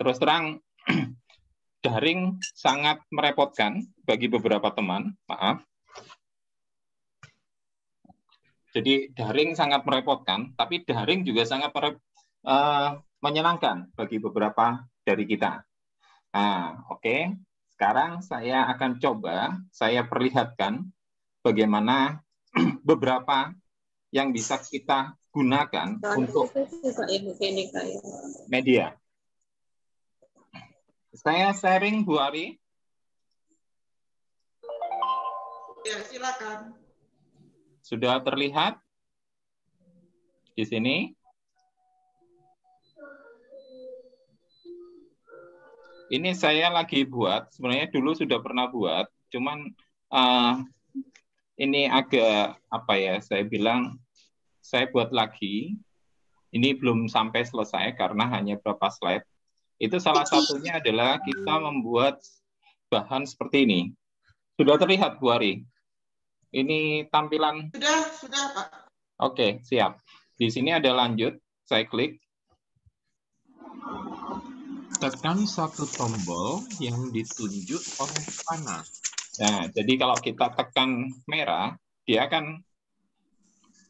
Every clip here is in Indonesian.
terus terang daring sangat merepotkan bagi beberapa teman, maaf. Jadi daring sangat merepotkan, tapi daring juga sangat menyenangkan bagi beberapa dari kita. Nah, oke. Sekarang saya akan coba saya perlihatkan bagaimana beberapa yang bisa kita gunakan untuk media. Saya sharing, Bu Ari. Ya, silakan. Sudah terlihat di sini? Ini saya lagi buat, sebenarnya dulu sudah pernah buat, cuman ini agak apa ya, saya bilang saya buat lagi. Ini belum sampai selesai karena hanya beberapa slide. Itu salah satunya adalah kita membuat bahan seperti ini. Sudah terlihat, Bu Ari? Ini tampilan. Sudah, Pak. Oke, siap. Di sini ada lanjut. Saya klik. Tekan satu tombol yang ditunjuk oleh panah. Nah, jadi kalau kita tekan merah, dia akan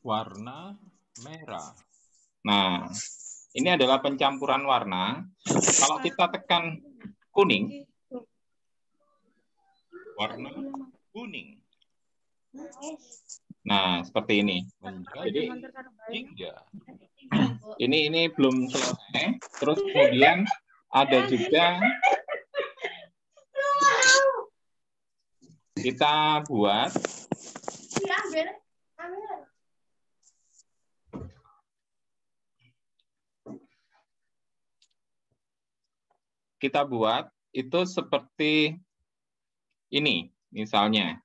warna merah. Nah, ini adalah pencampuran warna. Kalau kita tekan kuning, warna kuning. Nah, seperti ini. Jadi, ini belum selesai. Terus kemudian ada juga kita buat itu seperti ini misalnya.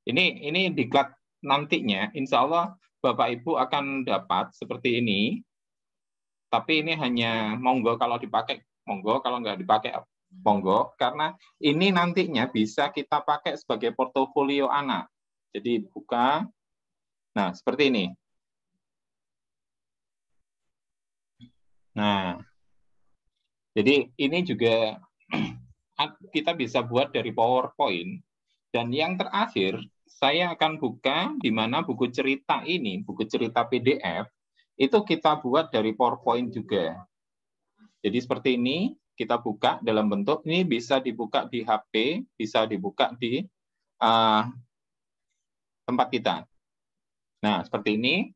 Ini diklat nantinya, insya Allah Bapak Ibu akan dapat seperti ini. Tapi ini hanya monggo kalau dipakai, monggo kalau nggak dipakai, monggo. Karena ini nantinya bisa kita pakai sebagai portofolio anak. Jadi buka, nah seperti ini. Nah, jadi ini juga kita bisa buat dari PowerPoint. Dan yang terakhir, saya akan buka di mana buku cerita ini, buku cerita PDF, itu kita buat dari PowerPoint juga. Jadi seperti ini, kita buka dalam bentuk, ini bisa dibuka di HP, bisa dibuka di tempat kita. Nah, seperti ini,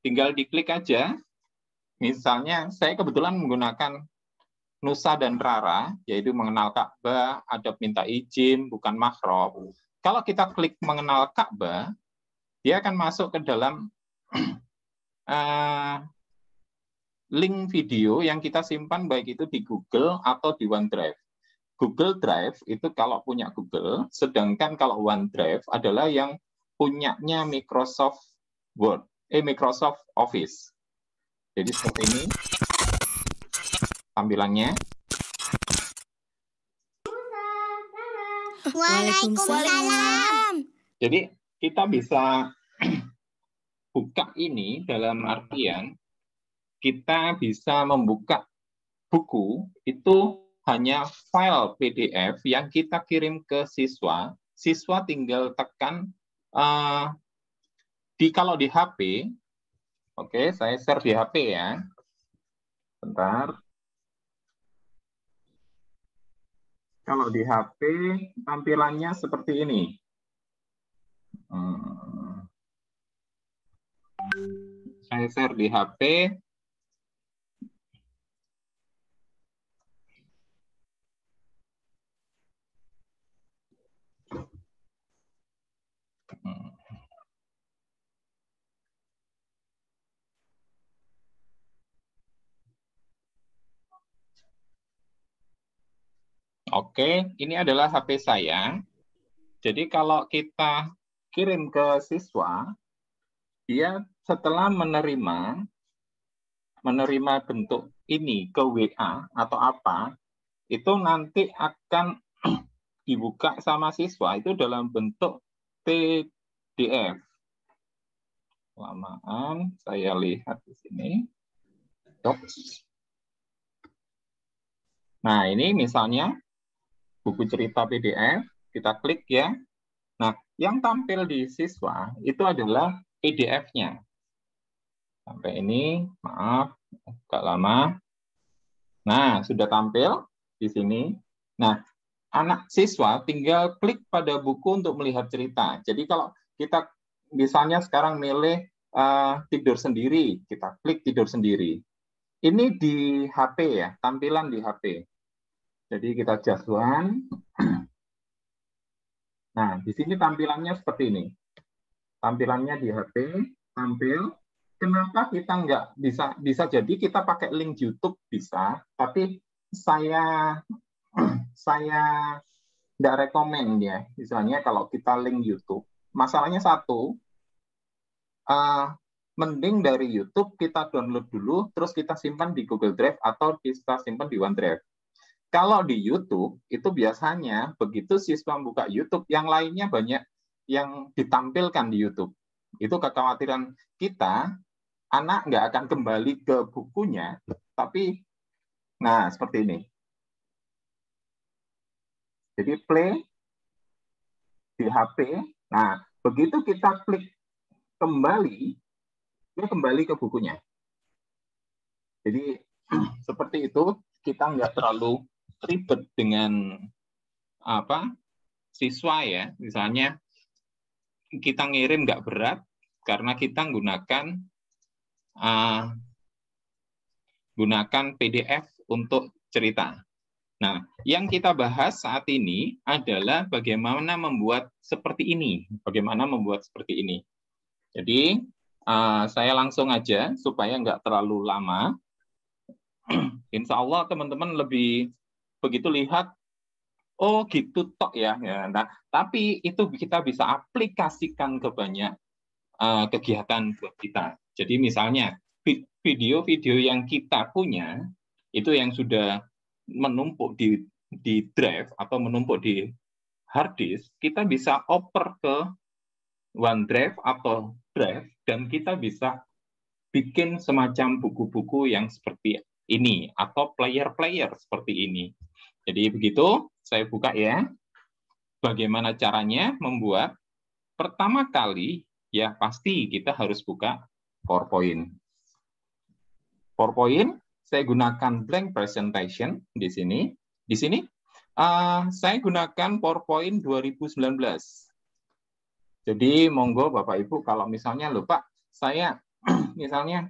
tinggal diklik aja. Misalnya, saya kebetulan menggunakan Nusa dan Rara, yaitu mengenal Ka'bah, adab minta izin, bukan mahram. Kalau kita klik mengenal Ka'bah, dia akan masuk ke dalam link video yang kita simpan baik itu di Google atau di OneDrive. Google Drive itu kalau punya Google, sedangkan kalau OneDrive adalah yang punyanya Microsoft Word, Microsoft Office. Jadi seperti ini tampilannya. Waalaikumsalam. Jadi kita bisa buka ini dalam artian kita bisa membuka buku itu hanya file PDF yang kita kirim ke siswa. Siswa tinggal tekan kalau di HP. Oke, saya share di HP ya. Bentar. Kalau di HP tampilannya seperti ini. Saya share di HP. Oke, ini adalah HP saya. Jadi kalau kita kirim ke siswa, dia setelah menerima bentuk ini ke WA atau apa, itu nanti akan dibuka sama siswa itu dalam bentuk PDF. Lamaan, saya lihat di sini. Nah, ini misalnya buku cerita PDF, kita klik ya. Nah, yang tampil di siswa itu adalah PDF-nya. Sampai ini, maaf, agak lama. Nah, sudah tampil di sini. Nah, anak siswa tinggal klik pada buku untuk melihat cerita. Jadi kalau kita misalnya sekarang milih tidur sendiri, kita klik tidur sendiri. Ini di HP ya, tampilan di HP. Jadi kita just one. Nah, di sini tampilannya seperti ini. Tampilannya di HP, tampil. Kenapa kita nggak bisa jadi kita pakai link YouTube bisa, tapi saya nggak rekomen ya. Misalnya kalau kita link YouTube, masalahnya satu, mending dari YouTube kita download dulu, terus kita simpan di Google Drive atau kita simpan di OneDrive. Kalau di YouTube, itu biasanya begitu siswa buka YouTube, yang lainnya banyak yang ditampilkan di YouTube. Itu kekhawatiran kita, anak nggak akan kembali ke bukunya, tapi, nah, seperti ini. Jadi play di HP, nah, begitu kita klik kembali, dia kembali ke bukunya. Jadi, seperti itu, kita nggak terlalu ribet dengan siswa ya, misalnya kita ngirim nggak berat karena kita gunakan PDF untuk cerita. Nah, yang kita bahas saat ini adalah bagaimana membuat seperti ini, bagaimana membuat seperti ini. Jadi saya langsung aja supaya nggak terlalu lama. Insya Allah teman-teman lebih begitu lihat, oh gitu tok ya. Nah, tapi itu kita bisa aplikasikan ke banyak kegiatan buat kita. Jadi misalnya video-video yang kita punya itu yang sudah menumpuk di drive atau menumpuk di hard disk, kita bisa oper ke OneDrive atau Drive dan kita bisa bikin semacam buku-buku yang seperti ini atau player-player seperti ini. Jadi begitu, saya buka ya. Bagaimana caranya membuat? Pertama kali ya pasti kita harus buka PowerPoint. PowerPoint saya gunakan blank presentation di sini. Di sini saya gunakan PowerPoint 2019. Jadi monggo Bapak Ibu kalau misalnya lho Pak, saya misalnya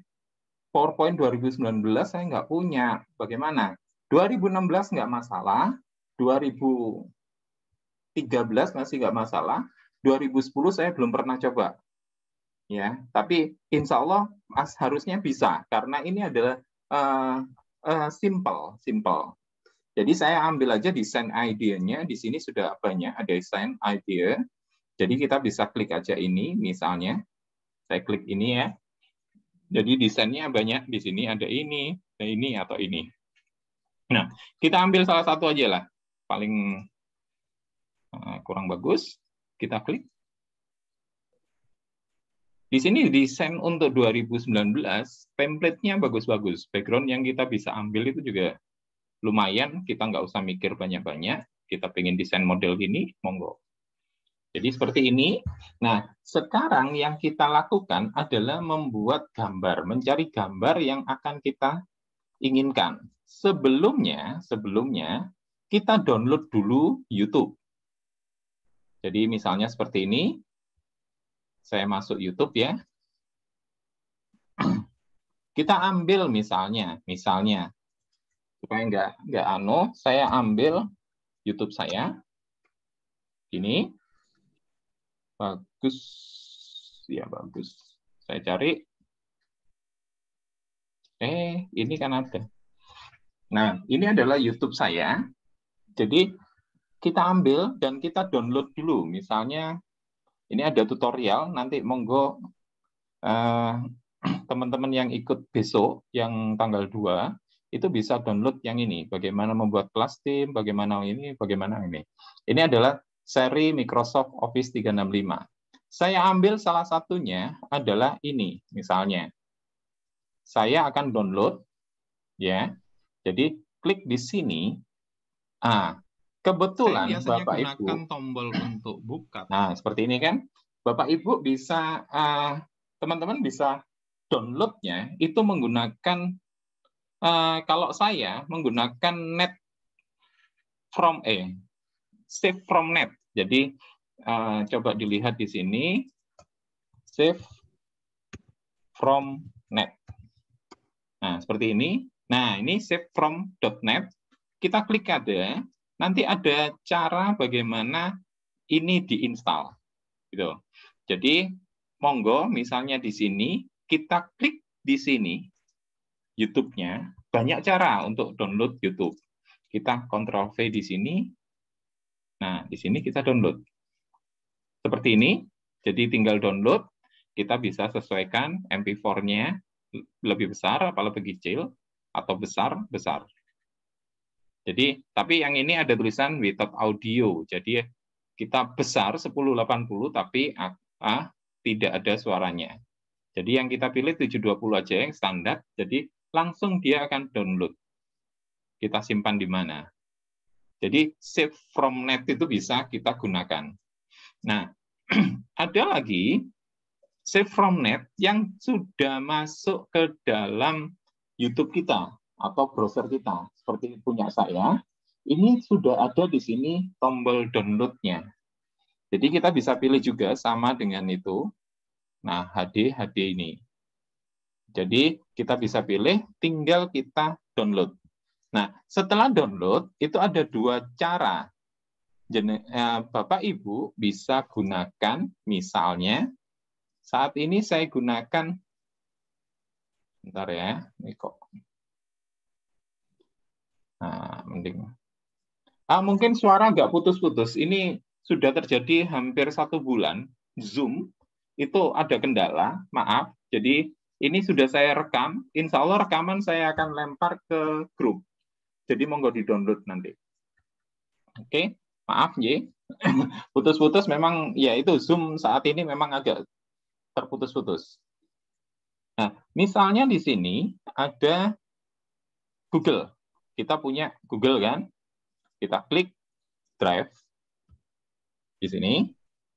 PowerPoint 2019 saya nggak punya, bagaimana? 2016 nggak masalah, 2013 masih nggak masalah, 2010 saya belum pernah coba. Ya, tapi insya Allah harusnya bisa karena ini adalah simple. Jadi saya ambil aja desain idea-nya, di sini sudah banyak ada desain idea. Jadi kita bisa klik aja ini, misalnya saya klik ini ya. Jadi desainnya banyak di sini ada ini atau ini. Nah, kita ambil salah satu aja lah, paling kurang bagus. Kita klik. Di sini desain untuk 2019, template-nya bagus-bagus. Background yang kita bisa ambil itu juga lumayan, kita nggak usah mikir banyak-banyak. Kita pengen desain model ini, monggo. Jadi seperti ini. Nah, sekarang yang kita lakukan adalah membuat gambar, mencari gambar yang akan kita inginkan. Sebelumnya kita download dulu YouTube. Jadi misalnya seperti ini. Saya masuk YouTube ya. Kita ambil misalnya supaya nggak saya ambil YouTube saya. Ini bagus ya, bagus. Saya cari. Ini kan ada. Nah, ini adalah YouTube saya. Jadi kita ambil dan kita download dulu. Misalnya ini ada tutorial, nanti monggo teman-teman yang ikut besok, yang tanggal 2, itu bisa download yang ini, bagaimana membuat kelas tim, bagaimana ini. Ini adalah seri Microsoft Office 365. Saya ambil salah satunya adalah ini, misalnya. Saya akan download, ya. Jadi klik di sini, Kebetulan Saya biasanya Bapak gunakan Ibu, tombol untuk buka. nah seperti ini kan, Bapak Ibu bisa, teman-teman bisa downloadnya itu menggunakan, kalau saya menggunakan save from net. Jadi coba dilihat di sini, save from net. Nah seperti ini. Nah ini save from .net. Kita klik ada, nanti ada cara bagaimana ini diinstal. Gitu. Jadi monggo misalnya di sini kita klik di sini YouTube-nya, banyak cara untuk download YouTube. Kita Ctrl V di sini. Nah, di sini kita download. Seperti ini. Jadi tinggal download, kita bisa sesuaikan MP4-nya lebih besar apa lebih kecil atau besar. Jadi, tapi yang ini ada tulisan without audio. Jadi kita besar 1080 tapi tidak ada suaranya. Jadi yang kita pilih 720 aja yang standar. Jadi langsung dia akan download. Kita simpan di mana. Jadi save from net itu bisa kita gunakan. Nah, ada lagi save from net yang sudah masuk ke dalam YouTube kita atau browser kita. Seperti punya saya, ini sudah ada di sini tombol download-nya. Jadi kita bisa pilih juga sama dengan itu. Nah, HD ini. Jadi kita bisa pilih, tinggal kita download. Nah, setelah download, itu ada dua cara. Bapak Ibu bisa gunakan, misalnya, saat ini saya gunakan, bentar ya, ini kok. Nah, mending. Mungkin suara nggak putus-putus. Ini sudah terjadi hampir 1 bulan. Zoom itu ada kendala, maaf. Jadi ini sudah saya rekam. Insya Allah rekaman saya akan lempar ke grup. Jadi monggo di-download nanti. Oke, maaf ya. Putus-putus memang ya itu Zoom saat ini memang agak terputus-putus. Nah, misalnya di sini ada Google. Kita punya Google kan? Kita klik Drive di sini.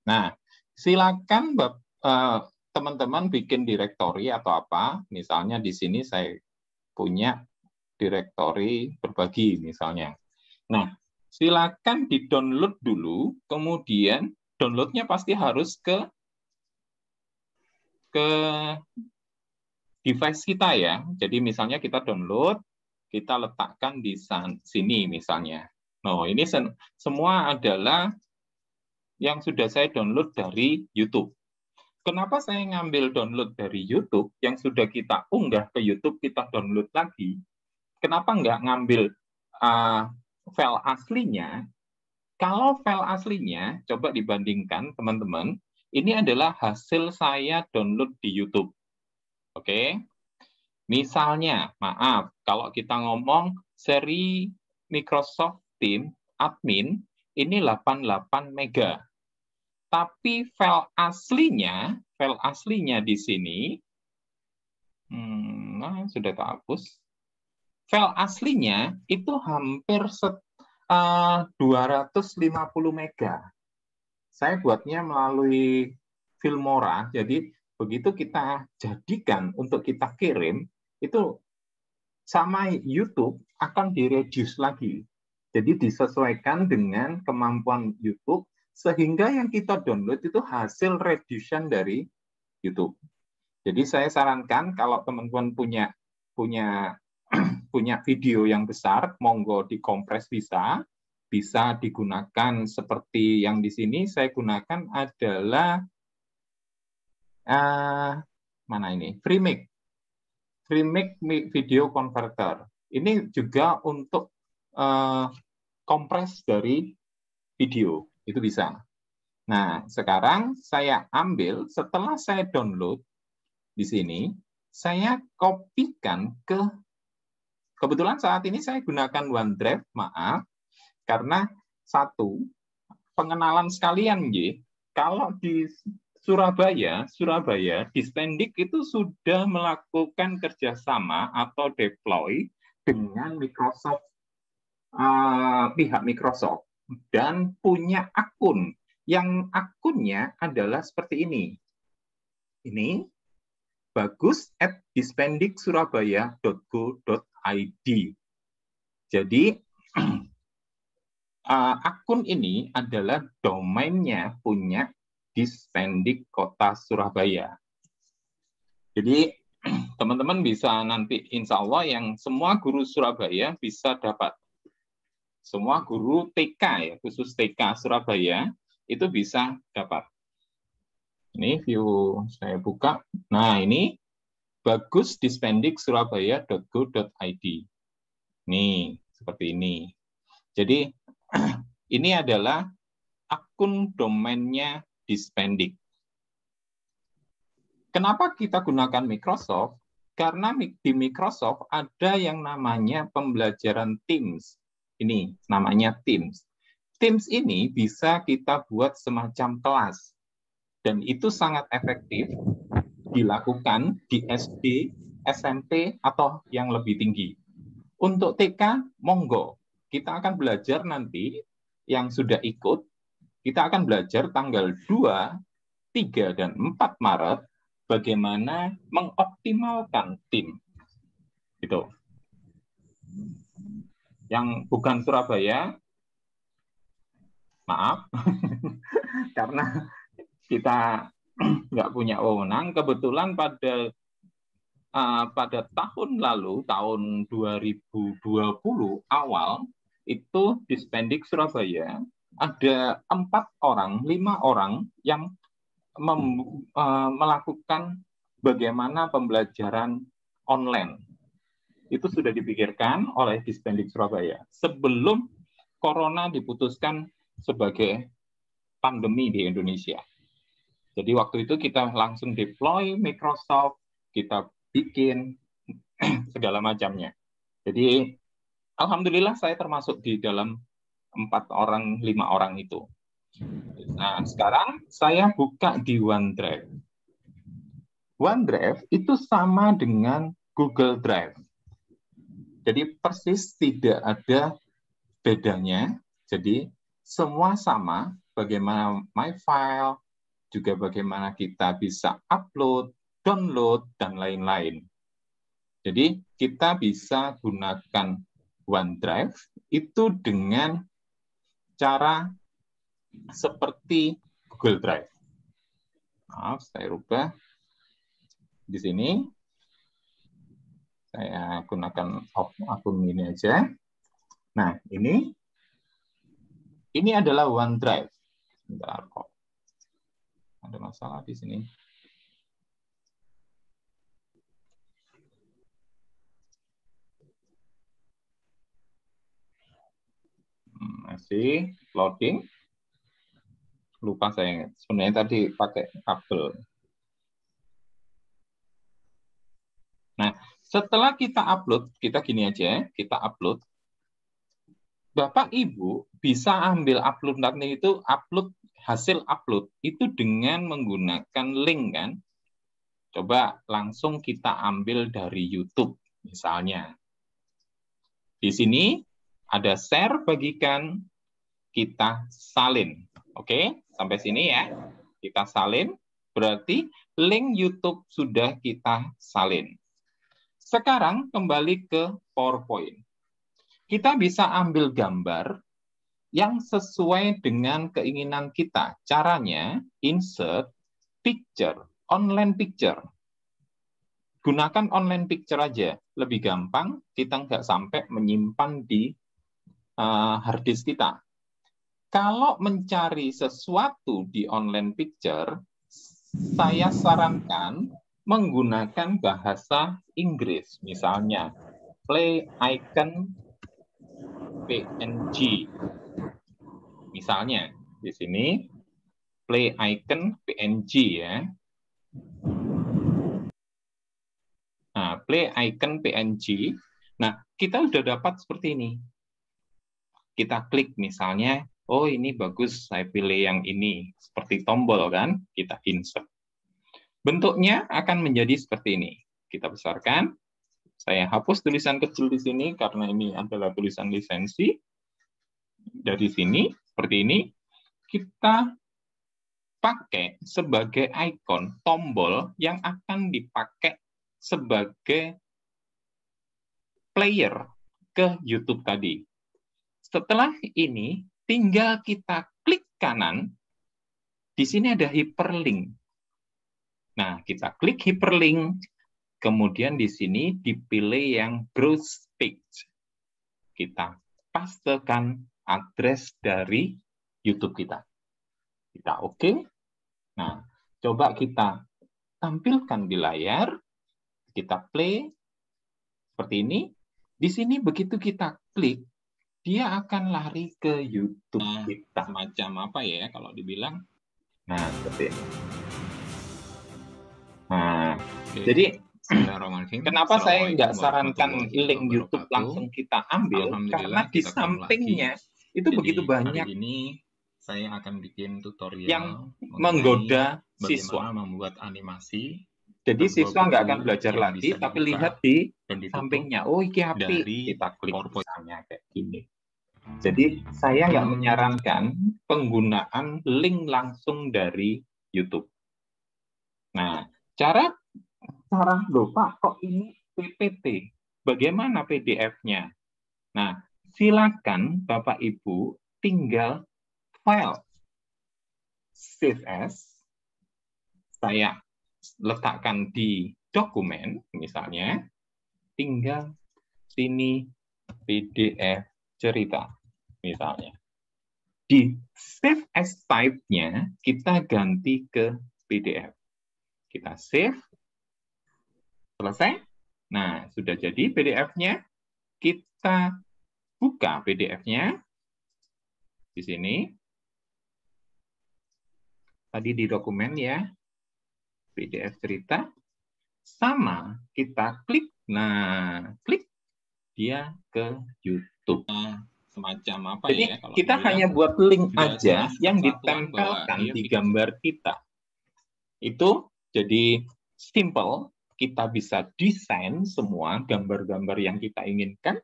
Nah, silakan teman-teman bikin direktori atau apa. Misalnya di sini saya punya direktori berbagi misalnya. Nah, silakan di-download dulu, kemudian downloadnya pasti harus ke device kita ya. Jadi misalnya kita download, kita letakkan di sini misalnya. Nah, ini semua adalah yang sudah saya download dari YouTube. Kenapa saya ngambil download dari YouTube yang sudah kita unggah ke YouTube, kita download lagi? Kenapa nggak ngambil file aslinya? Kalau file aslinya, coba dibandingkan teman-teman, ini adalah hasil saya download di YouTube. Oke? Misalnya, maaf, kalau kita ngomong seri Microsoft Teams admin, ini 88 mega. Tapi file aslinya di sini, sudah terhapus. File aslinya itu hampir 250 mega. Saya buatnya melalui Filmora, jadi begitu kita jadikan untuk kita kirim, itu sama YouTube akan direduce lagi. Jadi disesuaikan dengan kemampuan YouTube, sehingga yang kita download itu hasil reduction dari YouTube. Jadi saya sarankan kalau teman-teman punya video yang besar, monggo dikompres bisa digunakan seperti yang di sini saya gunakan adalah mana ini? FreeMic Video Converter. Ini juga untuk kompres dari video, itu bisa. Nah, sekarang saya ambil, setelah saya download di sini, saya kopikan kebetulan saat ini saya gunakan OneDrive, maaf, karena satu, pengenalan sekalian, kalau di Surabaya, di Spendik itu sudah melakukan kerjasama atau deploy dengan Microsoft pihak Microsoft dan punya akun. Yang akunnya adalah seperti ini. Ini bagus@dispendiksurabaya.go.id. Jadi akun ini adalah domainnya punya Dispendik Kota Surabaya. Jadi teman-teman bisa nanti insya Allah yang semua guru Surabaya bisa dapat. Semua guru TK ya, khusus TK Surabaya itu bisa dapat. Ini view saya buka. Nah ini bagusdispendiksurabaya.go.id. Nih seperti ini. Jadi ini adalah akun domainnya Dispendik. Kenapa kita gunakan Microsoft? Karena di Microsoft ada yang namanya pembelajaran Teams. Ini namanya Teams. Teams ini bisa kita buat semacam kelas. Dan itu sangat efektif dilakukan di SD, SMP, atau yang lebih tinggi. Untuk TK, monggo. Kita akan belajar nanti yang sudah ikut, kita akan belajar tanggal 2, 3, dan 4 Maret bagaimana mengoptimalkan tim. Gitu. Yang bukan Surabaya, maaf, karena kita nggak punya wewenang. Kebetulan pada tahun lalu, tahun 2020 awal, itu Dispendik Surabaya ada 4 orang, 5 orang yang melakukan bagaimana pembelajaran online. Itu sudah dipikirkan oleh Dispendik Surabaya sebelum Corona diputuskan sebagai pandemi di Indonesia. Jadi waktu itu kita langsung deploy Microsoft, kita bikin segala macamnya. Jadi alhamdulillah saya termasuk di dalam 4 orang, 5 orang itu. Nah, sekarang saya buka di OneDrive. OneDrive itu sama dengan Google Drive. Jadi persis tidak ada bedanya. Jadi semua sama, bagaimana my file, juga bagaimana kita bisa upload, download, dan lain-lain. Jadi kita bisa gunakan OneDrive itu dengan cara seperti Google Drive. Maaf, saya rubah. Di sini saya gunakan akun ini aja. Nah, ini adalah OneDrive. Bentar kok. Ada masalah di sini. Masih loading. Lupa saya, sebenarnya tadi pakai kabel. Nah, setelah kita upload, kita gini aja, kita upload. Bapak Ibu bisa ambil upload nanti itu hasil upload itu dengan menggunakan link kan. Coba langsung kita ambil dari YouTube misalnya. Di sini ada share, bagikan, kita salin. Oke, sampai sini ya. Kita salin, berarti link YouTube sudah kita salin. Sekarang kembali ke PowerPoint. Kita bisa ambil gambar yang sesuai dengan keinginan kita. Caranya, insert picture, online picture. Gunakan online picture aja, lebih gampang, kita nggak sampai menyimpan di hard disk kita. Kalau mencari sesuatu di online picture, saya sarankan menggunakan bahasa Inggris. Misalnya, play icon PNG. Misalnya, di sini, play icon PNG ya. Nah, play icon PNG. Nah, kita udah dapat seperti ini. Kita klik misalnya, oh ini bagus, saya pilih yang ini. Seperti tombol kan, kita insert. Bentuknya akan menjadi seperti ini. Kita besarkan. Saya hapus tulisan kecil di sini karena ini adalah tulisan lisensi. Dari sini, seperti ini, kita pakai sebagai ikon tombol yang akan dipakai sebagai player ke YouTube tadi. Setelah ini, tinggal kita klik kanan. Di sini ada hyperlink. Nah, kita klik hyperlink. Kemudian di sini dipilih yang browse page. Kita pastekan address dari YouTube kita. Kita oke. Nah, coba kita tampilkan di layar. Kita play seperti ini. Di sini begitu kita klik, dia akan lari ke YouTube kita. Macam apa ya kalau dibilang? Nah, seperti ini. Nah, jadi kenapa saya nggak sarankan link YouTube langsung kita ambil? Karena di sampingnya itu begitu banyak ini saya akan bikin tutorial yang menggoda siswa. Membuat animasi. Jadi siswa nggak akan belajar lagi, tapi lihat di sampingnya. Oh, ini api. Kita klik misalnya kayak gini. Jadi saya nggak menyarankan penggunaan link langsung dari YouTube. Nah, cara loh Pak, kok ini PPT? Bagaimana PDF-nya? Nah, silakan Bapak Ibu tinggal file save as. Saya letakkan di dokumen, misalnya, tinggal sini PDF cerita, misalnya. Di save as type-nya, kita ganti ke PDF. Kita save. Selesai. Nah, sudah jadi PDF-nya. Kita buka PDF-nya. Di sini. Tadi di dokumen ya. PDF cerita. Sama, kita klik. Nah, klik. Dia ke YouTube. Semacam apa jadi, ya? Kalau kita hanya buat link aja yang ditempelkan di gambar kita. Itu jadi simple. Kita bisa desain semua gambar-gambar yang kita inginkan.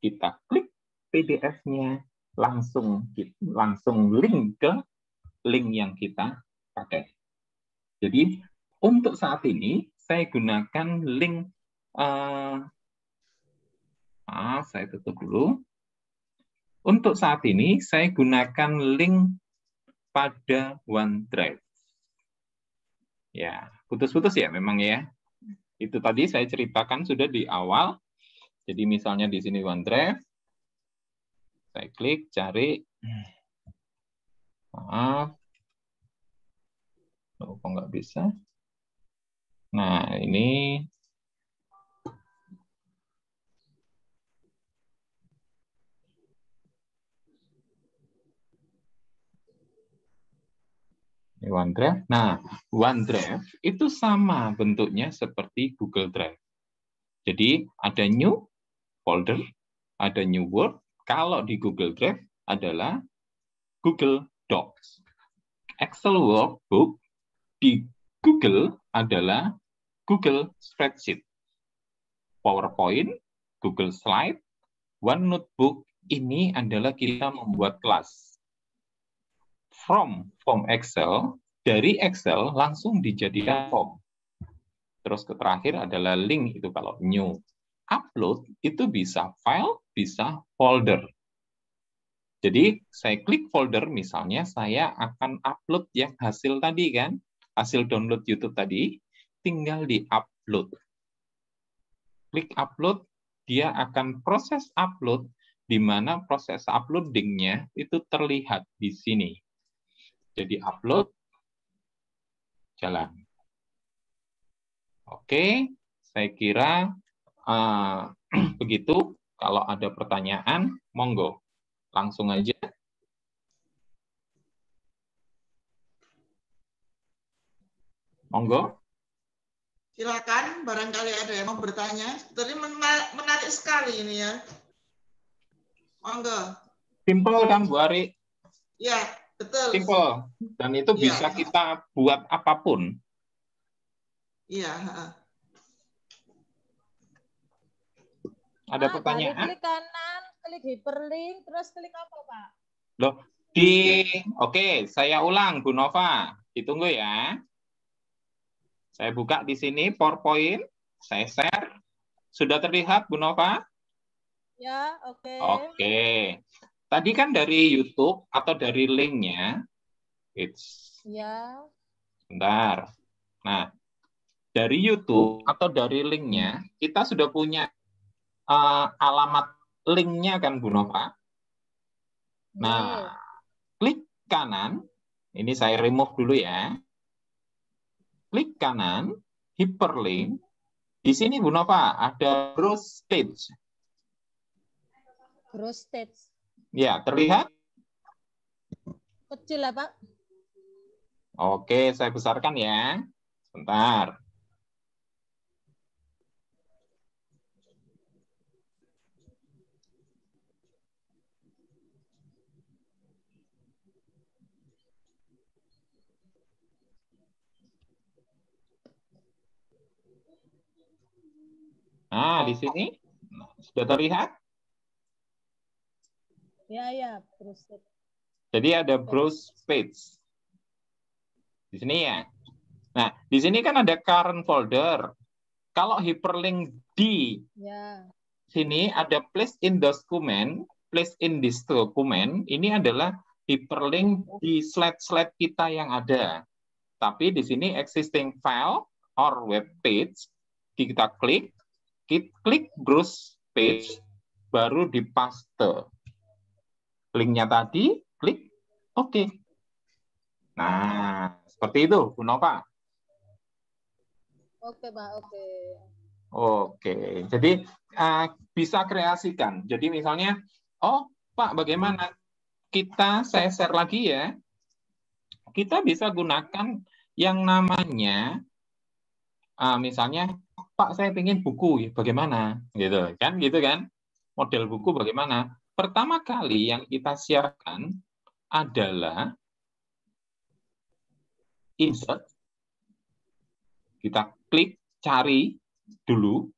Kita klik PDF-nya, langsung link ke link yang kita pakai. Jadi untuk saat ini saya gunakan link. Saya tutup dulu. Untuk saat ini saya gunakan link pada OneDrive. Ya, putus-putus ya memang ya. Itu tadi saya ceritakan sudah di awal. Jadi misalnya di sini OneDrive, saya klik, cari. Maaf. Kok nggak bisa? Nah, ini. Ini OneDrive. Nah, OneDrive itu sama bentuknya seperti Google Drive. Jadi ada new folder, ada new Word. Kalau di Google Drive adalah Google Docs. Excel Workbook di Google adalah Google Spreadsheet. PowerPoint, Google Slide, OneNotebook ini adalah kita membuat kelas. From Excel, dari Excel langsung dijadikan form. Terus ke terakhir adalah link, itu kalau new. Upload itu bisa file, bisa folder. Jadi saya klik folder, misalnya saya akan upload yang hasil tadi kan, hasil download YouTube tadi, tinggal di upload. Klik upload, dia akan proses upload, di mana proses uploadingnya itu terlihat di sini. Jadi upload, jalan. Oke, saya kira begitu. Kalau ada pertanyaan, monggo. Langsung aja. Monggo. Silakan, barangkali ada yang mau bertanya. Tadi menarik sekali ini ya. Monggo. Simple kan, Bu Ari? Ya, betul. Simple. Dan itu bisa kita buat apapun. Iya. Ada Pak, pertanyaan? dari klik kanan, klik hyperlink, terus klik apa, Pak? Loh, Oke, saya ulang, Bu Nova. Ditunggu ya. Saya buka di sini PowerPoint, saya share. Sudah terlihat, Bu Nova? Ya, oke. Oke. Tadi kan dari YouTube atau dari linknya. Ya. Bentar. Nah, dari YouTube atau dari linknya, kita sudah punya alamat linknya kan, Bu Nova? Nah, klik kanan. Ini saya remove dulu ya. Klik kanan, hyperlink. Di sini Bu Nova ada browse page. Browse stage. Ya, terlihat? Kecil lah, Pak. Oke, saya besarkan ya. Sebentar. Nah, di sini sudah terlihat? Ya, browse stage. Jadi ada browse page. Di sini ya. Nah, di sini kan ada current folder. Kalau hyperlink di sini ada place in document, place in this document, ini adalah hyperlink di slide-slide kita yang ada. Tapi di sini existing file or web page, kita klik browse page, baru dipaste. Linknya tadi, klik OK. Nah, seperti itu, Bu Nova. Oke, Pak, oke. Oke, jadi bisa kreasikan. Jadi misalnya, oh Pak, bagaimana saya share lagi ya. Kita bisa gunakan yang namanya, misalnya, Pak, saya ingin buku, ya, bagaimana? Gitu kan? Model buku bagaimana? Pertama kali yang kita siapkan adalah insert. Kita klik cari dulu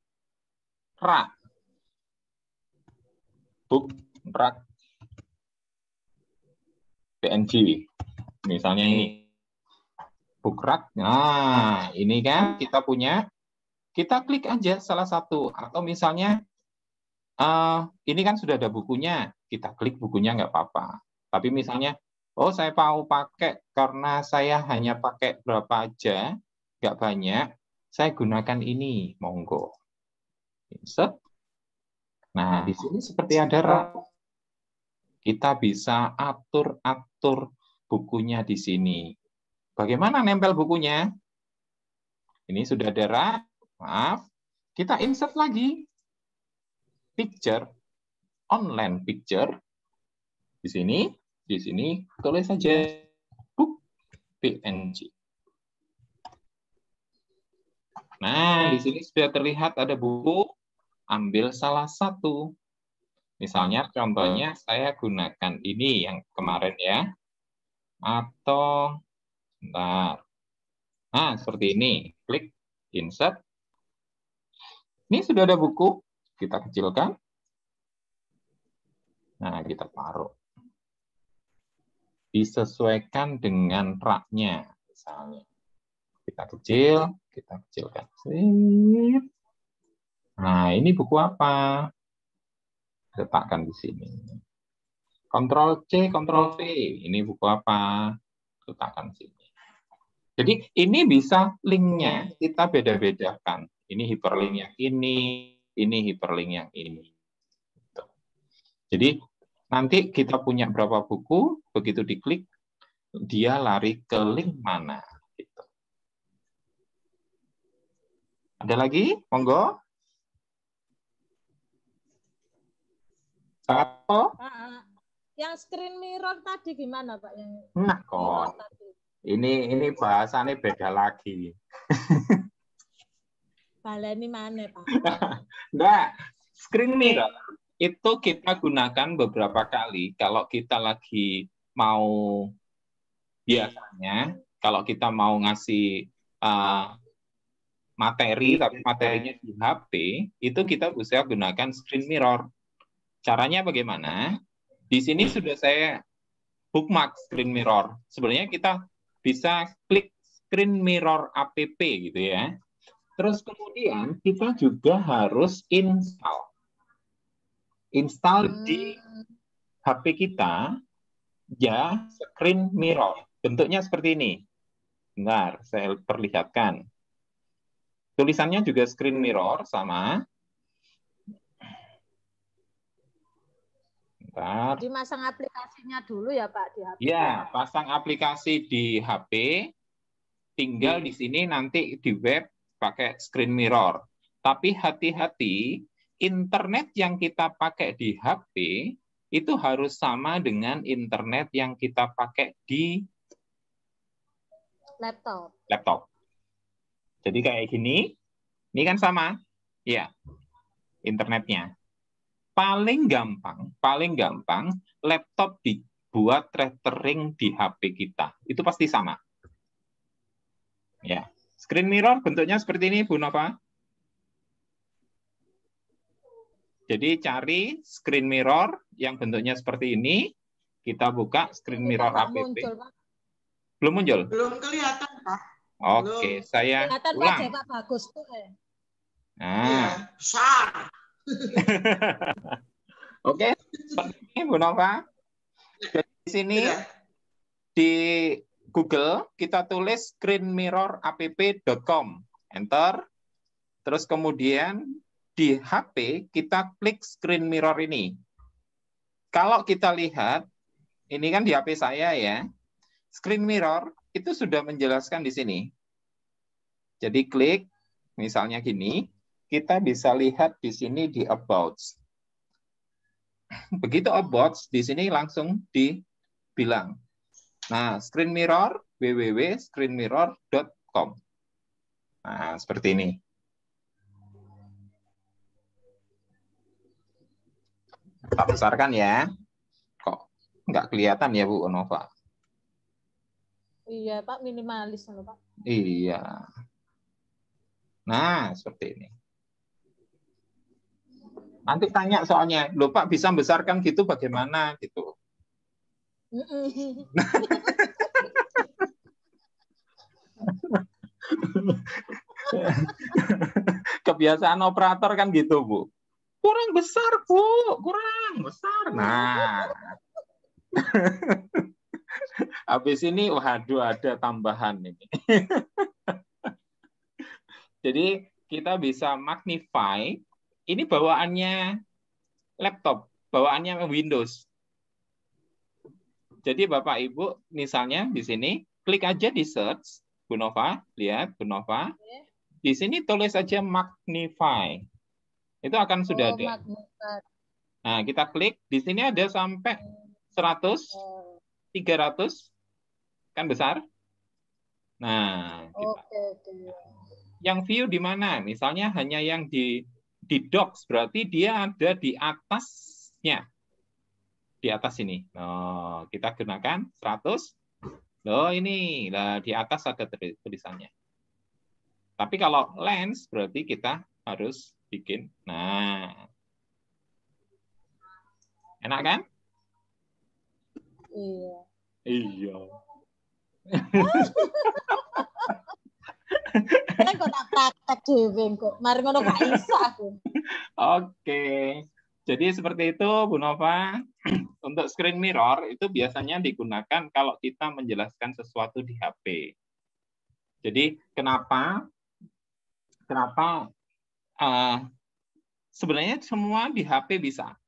rak. Book rak PNG. Misalnya ini. Book rak. Nah, ini kan kita punya. Kita klik aja salah satu. Atau misalnya ini kan sudah ada bukunya. Kita klik bukunya nggak apa-apa. Tapi misalnya, oh saya mau pakai karena saya hanya pakai berapa aja, nggak banyak, saya gunakan ini, monggo. Insert. Nah, di sini seperti ada rak. Kita bisa atur-atur bukunya di sini. Bagaimana nempel bukunya? Ini sudah ada rak. Maaf. Kita insert lagi. Picture. Online picture. Di sini tulis saja book PNG. Nah, di sini sudah terlihat ada buku. Ambil salah satu. Misalnya contohnya saya gunakan ini yang kemarin ya. Atau bentar. Nah, seperti ini. Klik insert. Ini sudah ada buku. Kita kecilkan. Nah, kita taruh. Disesuaikan dengan raknya. Misalnya. Kita kecilkan. Nah, ini buku apa? Letakkan di sini. Ctrl C, Ctrl V. Ini buku apa? Letakkan di sini. Jadi ini bisa linknya kita beda-bedakan. Ini hyperlink yang ini hyperlink yang ini. Jadi nanti kita punya berapa buku, begitu diklik, dia lari ke link mana. Gitu. Ada lagi? Monggo. Satu. Yang screen mirror tadi gimana, Pak? Nah, kok. Ini bahasannya beda lagi. Baleni mana, Pak? Nah, screen mirror itu kita gunakan beberapa kali kalau kita lagi mau, biasanya kalau kita mau ngasih materi, tapi materinya di HP, itu kita bisa gunakan screen mirror. Caranya bagaimana? Di sini sudah saya bookmark screen mirror. Sebenarnya kita bisa klik screen mirror app gitu ya. Terus kemudian kita juga harus install di HP kita ya screen mirror. Bentuknya seperti ini. Bentar, saya perlihatkan. Tulisannya juga screen mirror sama. Bentar. Jadi masang aplikasinya dulu ya Pak di HP. Ya, pasang aplikasi di HP. Tinggal di sini nanti di web pakai screen mirror. Tapi hati-hati, internet yang kita pakai di HP itu harus sama dengan internet yang kita pakai di laptop. Jadi kayak gini, ini kan sama, ya, internetnya. Paling gampang, laptop dibuat tethering di HP kita. Itu pasti sama. Ya, screen mirror bentuknya seperti ini, Bu Nova. Jadi cari screen mirror yang bentuknya seperti ini. Kita buka screen mirror app. Belum muncul? Belum kelihatan, Pak. Oke, saya kelihatan ulang. wajah Pak Bagus tuh. Nah. Iya, besar. Oke, seperti ini Bu Nova. Jadi di sini di Google kita tulis screenmirrorapp.com. Enter. Terus kemudian di HP kita klik screen mirror ini. Kalau kita lihat, ini kan di HP saya ya. Screen mirror itu sudah menjelaskan di sini. Jadi klik, misalnya gini, kita bisa lihat di sini di About. Begitu About, di sini langsung dibilang. Nah, screen mirror, www.screenmirror.com. Nah, seperti ini. Kita besarkan ya. Kok nggak kelihatan ya Bu Nova? Iya Pak, minimalis loh Pak. Iya. Nah, seperti ini. Nanti tanya soalnya, loh Pak bisa besarkan gitu bagaimana gitu. Kebiasaan operator kan gitu Bu. Kurang besar Bu, kurang besar. Nah. Habis ini, waduh ada tambahan ini. Jadi kita bisa magnify. Ini bawaannya laptop, bawaannya Windows. Jadi Bapak Ibu, misalnya di sini, klik aja di search, Bu Nova, lihat Bu Nova. Di sini tulis aja magnify. Itu akan sudah ada. Nah, kita klik, di sini ada sampai 100, 300, kan besar. Nah, kita. Yang view di mana? Misalnya hanya yang di docs, berarti dia ada di atasnya. Di atas ini. Oh, kita gunakan 100. Loh, ini. Nah, di atas ada tulisannya. Tapi kalau lens, berarti kita harus bikin. Nah. Enak kan? Iya. Iya. Kan kok tak praktek dhewe kok. Mari ngono gak iso aku. Oke. Jadi seperti itu Bu Nova. Untuk screen mirror itu biasanya digunakan kalau kita menjelaskan sesuatu di HP. Jadi kenapa sebenarnya semua di HP bisa.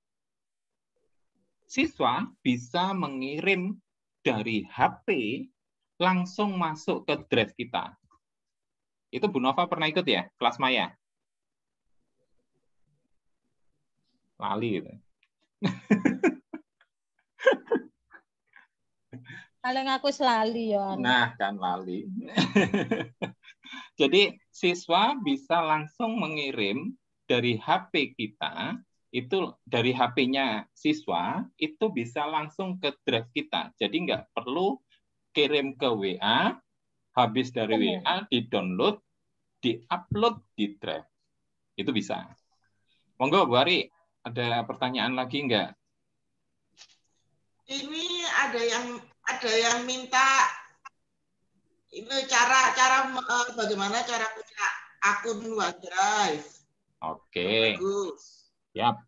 Siswa bisa mengirim dari HP langsung masuk ke drive kita. Itu Bu Nova pernah ikut ya, kelas Maya? Lali gitu. Paling aku selali ya. Nah, kan lali. Jadi siswa bisa langsung mengirim dari HP kita, itu dari HP-nya siswa, itu bisa langsung ke drive kita. Jadi nggak perlu kirim ke WA, habis dari WA di-download, diupload di Drive. Itu bisa. Monggo Bu Ari, ada pertanyaan lagi enggak? Ini ada yang minta ini cara bagaimana cara punya akun OneDrive. Oke. Bagus. Yap.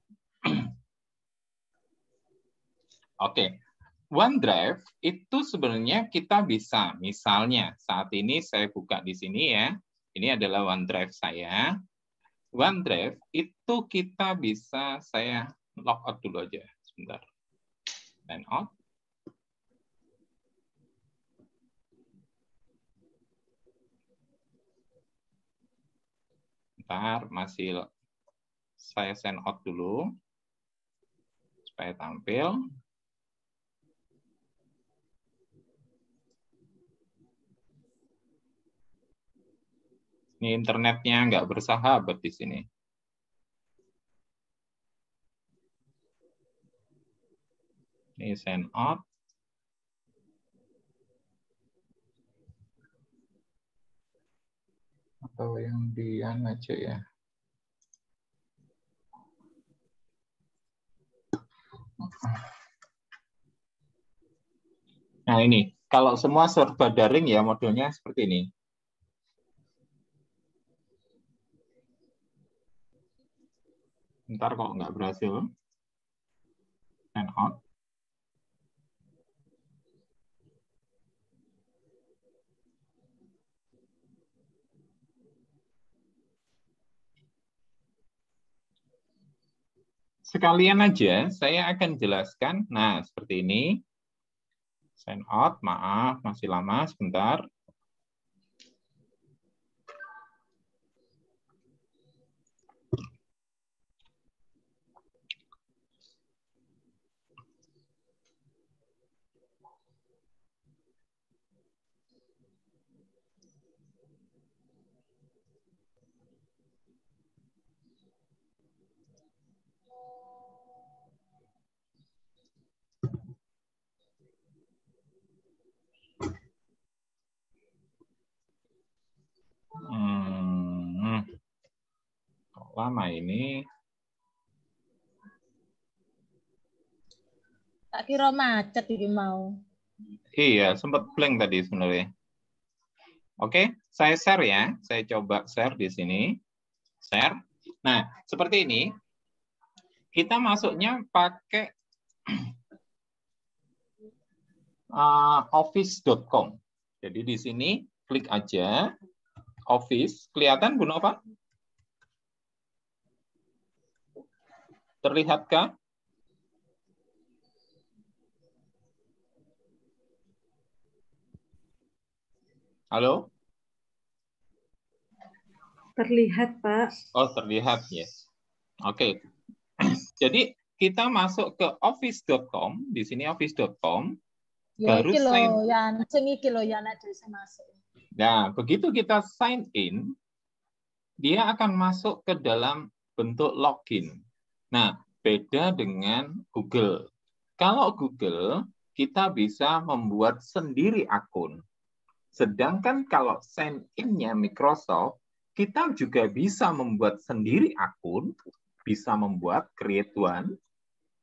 Oke. OneDrive itu sebenarnya kita bisa, misalnya saat ini saya buka di sini ya. Ini adalah OneDrive saya. OneDrive itu kita bisa, saya logout dulu aja sebentar. Sign out. Bentar, masih saya sign out dulu supaya tampil. Ini internetnya nggak bersahabat di sini. Ini sign out. Atau yang dian aja ya. Nah ini, kalau semua serba daring ya modelnya seperti ini. Ntar kok nggak berhasil. Sign out. Sekalian aja saya akan jelaskan. Nah, seperti ini. Sign out, maaf, masih lama, sebentar. Kok lama ini? Tak kira macet iki mau. Iya, sempat blank tadi sebenarnya. Oke, saya share ya. Saya coba share di sini. Share. Nah, seperti ini. Kita masuknya pakai office.com. Jadi di sini klik aja Office. Kelihatan Bu Nova? Terlihatkah? Halo? Terlihat, Pak. Oh, terlihat, yes. Oke. Jadi kita masuk ke office.com, di sini office.com. Ya Baru iki lho, sign. yang sing iki lho yang ada masuk. Nah, begitu kita sign in, dia akan masuk ke dalam bentuk login. Nah, beda dengan Google. Kalau Google, kita bisa membuat sendiri akun. Sedangkan kalau sign in-nya Microsoft, kita juga bisa membuat sendiri akun, bisa membuat create one,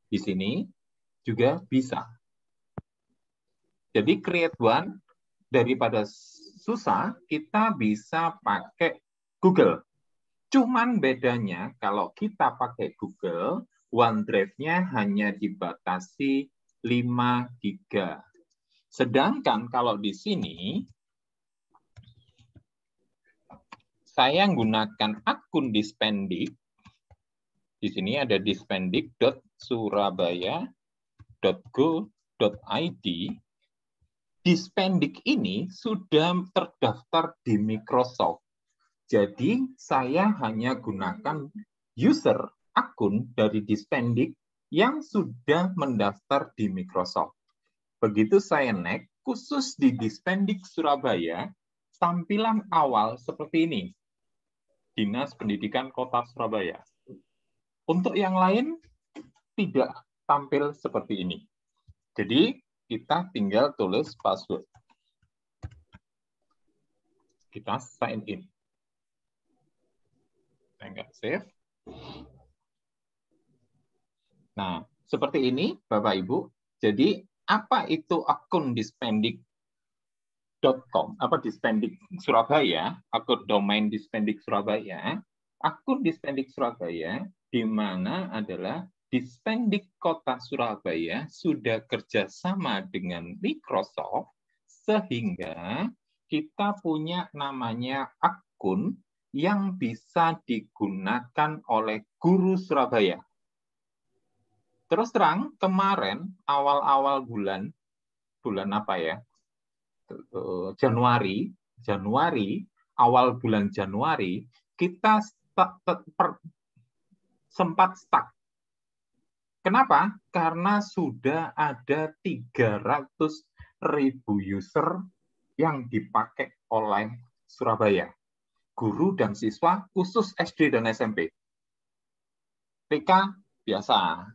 di sini juga bisa. Jadi create one, daripada susah, kita bisa pakai Google. Cuman bedanya kalau kita pakai Google, OneDrive-nya hanya dibatasi 5 GB. Sedangkan kalau di sini, saya menggunakan akun Dispendik. Di sini ada dispendik.surabaya.go.id. Dispendik ini sudah terdaftar di Microsoft. Jadi saya hanya gunakan user akun dari Dispendik yang sudah mendaftar di Microsoft. Begitu saya next, khusus di Dispendik Surabaya, tampilan awal seperti ini. Dinas Pendidikan Kota Surabaya. Untuk yang lain, tidak tampil seperti ini. Jadi, kita tinggal tulis password. Kita sign in. Saya nggak save. Nah, seperti ini, Bapak Ibu. Jadi, apa itu akun dispendik.com? Apa Dispendik Surabaya? Akun domain Dispendik Surabaya. Akun Dispendik Surabaya, di mana adalah Dispendik Kota Surabaya sudah kerjasama dengan Microsoft, sehingga kita punya namanya akun yang bisa digunakan oleh guru Surabaya. Terus terang, kemarin awal-awal bulan apa ya? Januari, awal bulan Januari, kita sempat stuck. Kenapa? Karena sudah ada 300.000 user yang dipakai oleh Surabaya. Guru dan siswa khusus SD dan SMP. TK biasa.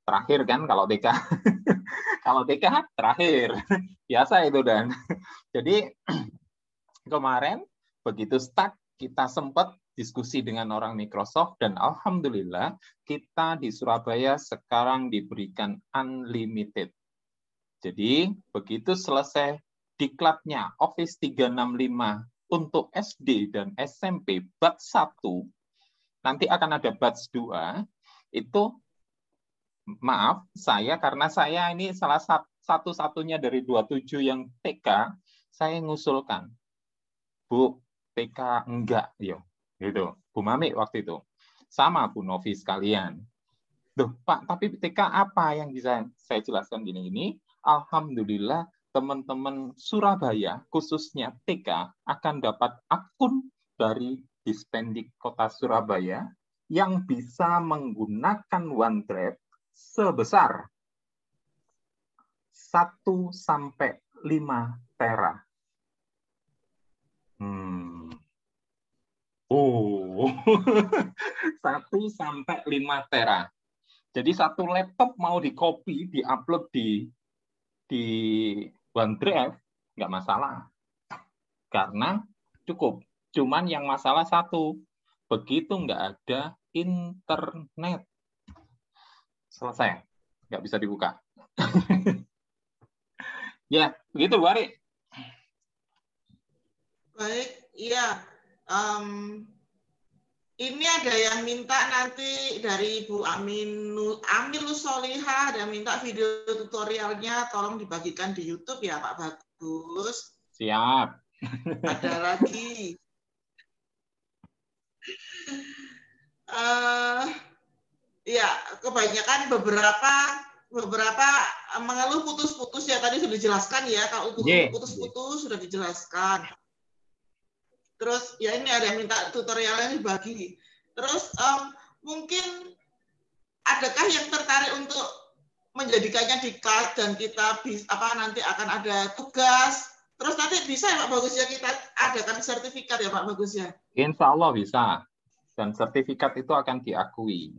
Terakhir kan kalau TK. Kalau TK terakhir. Biasa itu dan. Jadi kemarin begitu stuck kita sempat diskusi dengan orang Microsoft dan alhamdulillah kita di Surabaya sekarang diberikan unlimited. Jadi begitu selesai diklatnya Office 365 untuk SD dan SMP batch 1, nanti akan ada batch 2, itu maaf karena saya ini salah satu-satunya dari 27 yang TK, saya ngusulkan, Bu, TK enggak, yo. Gitu, Bu Mami waktu itu. Sama Bu Novi sekalian. Duh, Pak, tapi TK apa yang bisa saya jelaskan gini-gini? Alhamdulillah, teman-teman Surabaya, khususnya TK, akan dapat akun dari Dispendik Kota Surabaya yang bisa menggunakan OneDrive sebesar 1-5 tera. 1-5 tera. Jadi satu laptop mau di-copy, di-upload di OneDrive, nggak masalah. Karena cukup. Cuman yang masalah satu, begitu nggak ada internet. Selesai. Nggak bisa dibuka. Ya, begitu Bu Ari. Baik, iya. Ini ada yang minta nanti dari Ibu Aminul Solihah, ada minta video tutorialnya, tolong dibagikan di YouTube ya Pak Bagus. Siap. Ada lagi. Ya, kebanyakan beberapa mengeluh putus-putus ya, tadi sudah dijelaskan ya, kalau putus-putus sudah dijelaskan. Terus ya ini ada yang minta tutorialnya dibagi. Terus mungkin adakah yang tertarik untuk menjadikannya di kelas dan kita nanti akan ada tugas. Terus nanti bisa ya Pak Bagus ya kita adakan sertifikat ya Pak Bagus ya. Insya Allah bisa. Dan sertifikat itu akan diakui.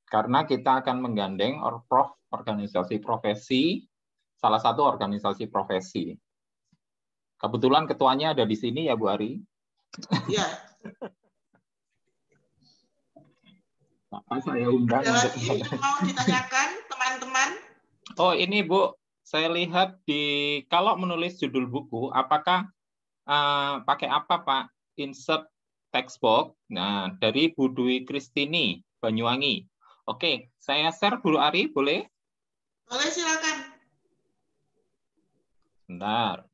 Karena kita akan menggandeng organisasi profesi, salah satu organisasi profesi. Kebetulan ketuanya ada di sini ya Bu Ari. Iya. Apa saya undang untuk mau ditanyakan teman-teman? Oh ini Bu, saya lihat kalau menulis judul buku, apakah pakai apa Pak? Insert text box. Nah dari Bu Dwi Kristini Banyuwangi. Oke, saya share Bu Ari, boleh? Boleh, silakan. Bentar.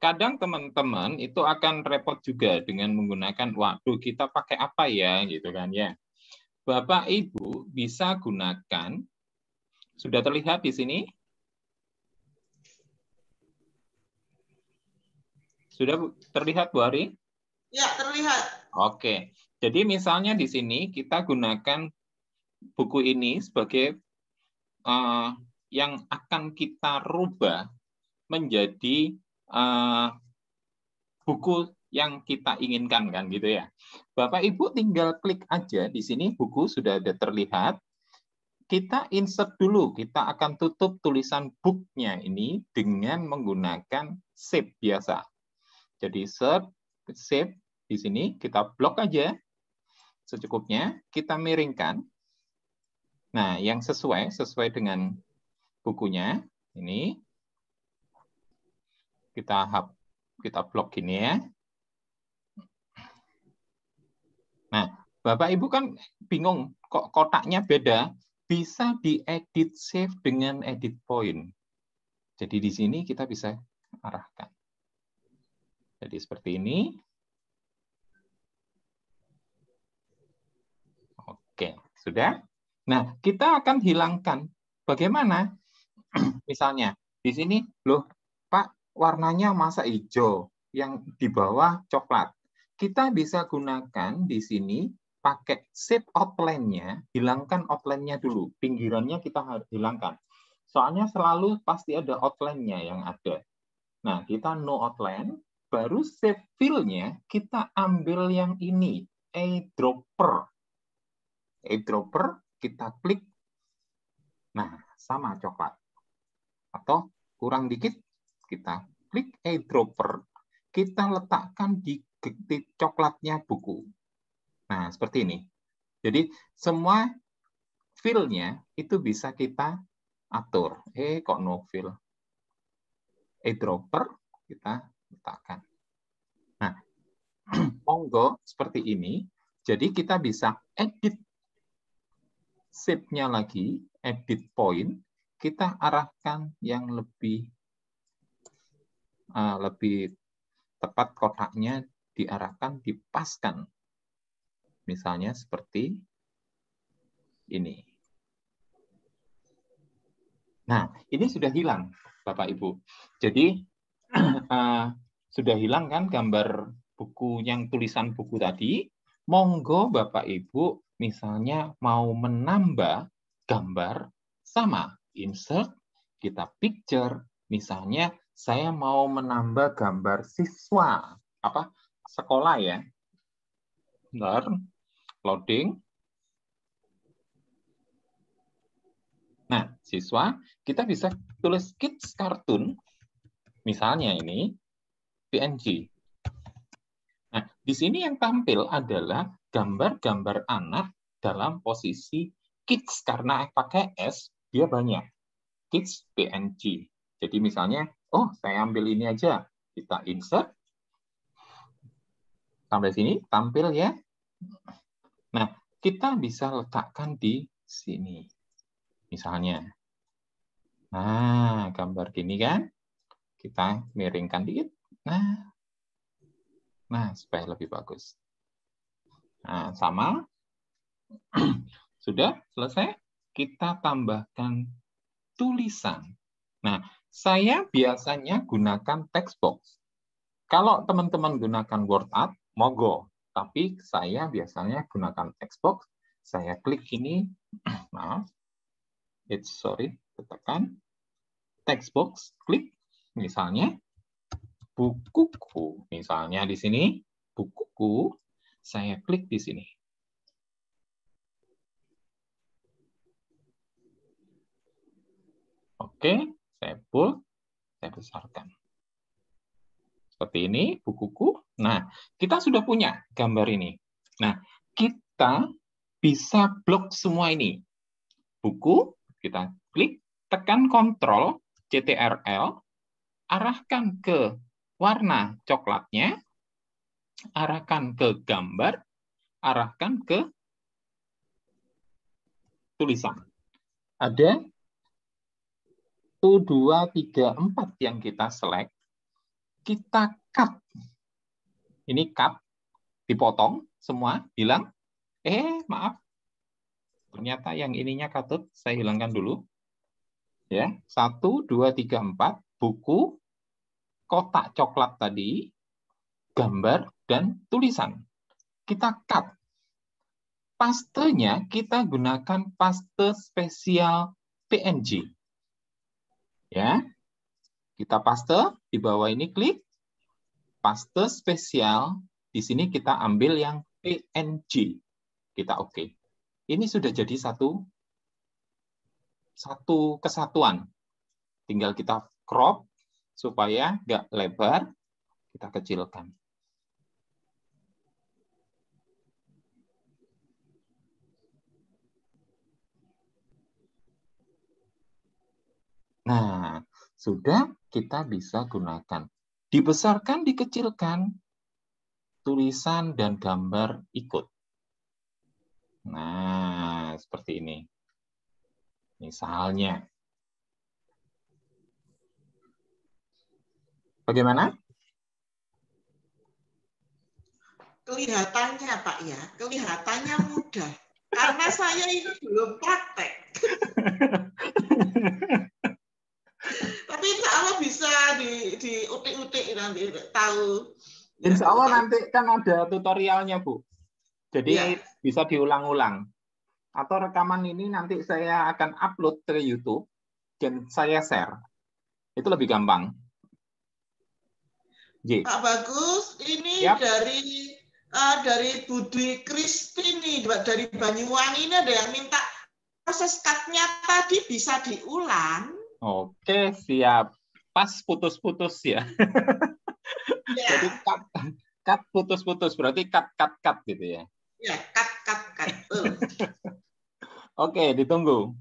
Kadang teman-teman itu akan repot juga dengan menggunakan, waduh kita pakai apa ya, gitu kan ya. Bapak Ibu bisa gunakan, sudah terlihat di sini? Sudah terlihat Bu Ari? Ya, terlihat. Oke, jadi misalnya di sini kita gunakan buku ini sebagai yang akan kita rubah menjadi buku yang kita inginkan kan gitu ya. Bapak Ibu tinggal klik aja di sini buku sudah ada terlihat. Kita insert dulu, kita akan tutup tulisan book-nya ini dengan menggunakan shape biasa. Jadi save di sini, kita blok aja secukupnya, kita miringkan. Nah, yang sesuai dengan bukunya ini kita blok gini ya. Nah, Bapak Ibu kan bingung kok kotaknya beda, bisa diedit save dengan edit point. Jadi di sini kita bisa arahkan. Jadi seperti ini. Oke, sudah. Nah, kita akan hilangkan. Bagaimana? Misalnya, di sini, loh, Pak, warnanya masa hijau, yang di bawah coklat. Kita bisa gunakan di sini, pakai shape outline-nya, hilangkan outline-nya dulu. Pinggirannya kita harus hilangkan. Soalnya selalu pasti ada outline-nya yang ada. Nah, kita no outline, baru shape fill-nya, kita ambil yang ini, eyedropper. Eyedropper, kita klik. Nah, sama coklat. Atau kurang dikit, kita klik eyedropper. Kita letakkan di coklatnya buku. Nah, seperti ini. Jadi, semua fill-nya itu bisa kita atur. Kok no fill? Eyedropper, kita letakkan. Nah, monggo seperti ini. Jadi, kita bisa edit shape-nya lagi, edit point, kita arahkan yang lebih tepat kotaknya diarahkan, dipaskan. Misalnya seperti ini. Nah, ini sudah hilang, Bapak Ibu. Jadi, sudah hilang kan gambar buku yang tulisan buku tadi. Monggo Bapak Ibu misalnya mau menambah gambar, sama insert, kita picture. Misalnya saya mau menambah gambar siswa, sekolah ya. Bentar, loading. Nah, siswa, kita bisa tulis kids cartoon, misalnya ini, PNG. Nah, di sini yang tampil adalah gambar-gambar anak dalam posisi kids, karena pakai S, dia banyak. Kids PNG. Jadi misalnya, saya ambil ini aja. Kita insert. Sampai sini, tampil ya. Nah, kita bisa letakkan di sini. Misalnya. Nah, gambar gini kan. Kita miringkan dikit. Nah, supaya lebih bagus. Nah, sama. Sudah selesai. Kita tambahkan tulisan. Nah, saya biasanya gunakan text box. Kalau teman-teman gunakan word art, monggo. Tapi saya biasanya gunakan text box. Saya klik ini. Maaf. Tekan. Text box, klik. Misalnya, bukuku. Misalnya di sini, bukuku. Saya klik di sini. Oke, saya bold, saya besarkan. Seperti ini, bukuku. Nah, kita sudah punya gambar ini. Nah, kita bisa blok semua ini. Buku, kita klik, tekan Ctrl, CTRL, arahkan ke warna coklatnya, arahkan ke gambar, arahkan ke tulisan. Ada 1, 2, 3, 4 yang kita select. Kita cut. Ini cut, dipotong semua, hilang. Maaf. Ternyata yang ininya katut, saya hilangkan dulu. Ya, 1, 2, 3, 4, buku, kotak coklat tadi, gambar, dan tulisan. Kita cut. Pastenya kita gunakan paste spesial PNG. Ya, kita paste di bawah ini, klik paste spesial. Di sini kita ambil yang PNG. Kita oke. Ini sudah jadi satu kesatuan. Tinggal kita crop supaya nggak lebar. Kita kecilkan. Nah, sudah kita bisa gunakan. Dibesarkan, dikecilkan, tulisan dan gambar ikut. Nah, seperti ini. Misalnya. Bagaimana? Kelihatannya Pak ya, kelihatannya mudah. Karena saya ini belum praktek. Tapi insya Allah bisa diutik-utik nanti tahu. Insya Allah nanti kan ada tutorialnya, Bu. Jadi Ya. bisa diulang-ulang. Atau rekaman ini nanti saya akan upload ke YouTube dan saya share. Itu lebih gampang. Pak Bagus, ini Yap. dari Budi Kristi nih, dari Banyuwangi ini ada yang minta proses cut-nya tadi bisa diulang. Oke, siap. Pas putus-putus ya. Ya. Jadi cut putus-putus, berarti cut gitu ya. Ya, cut. Oke, ditunggu.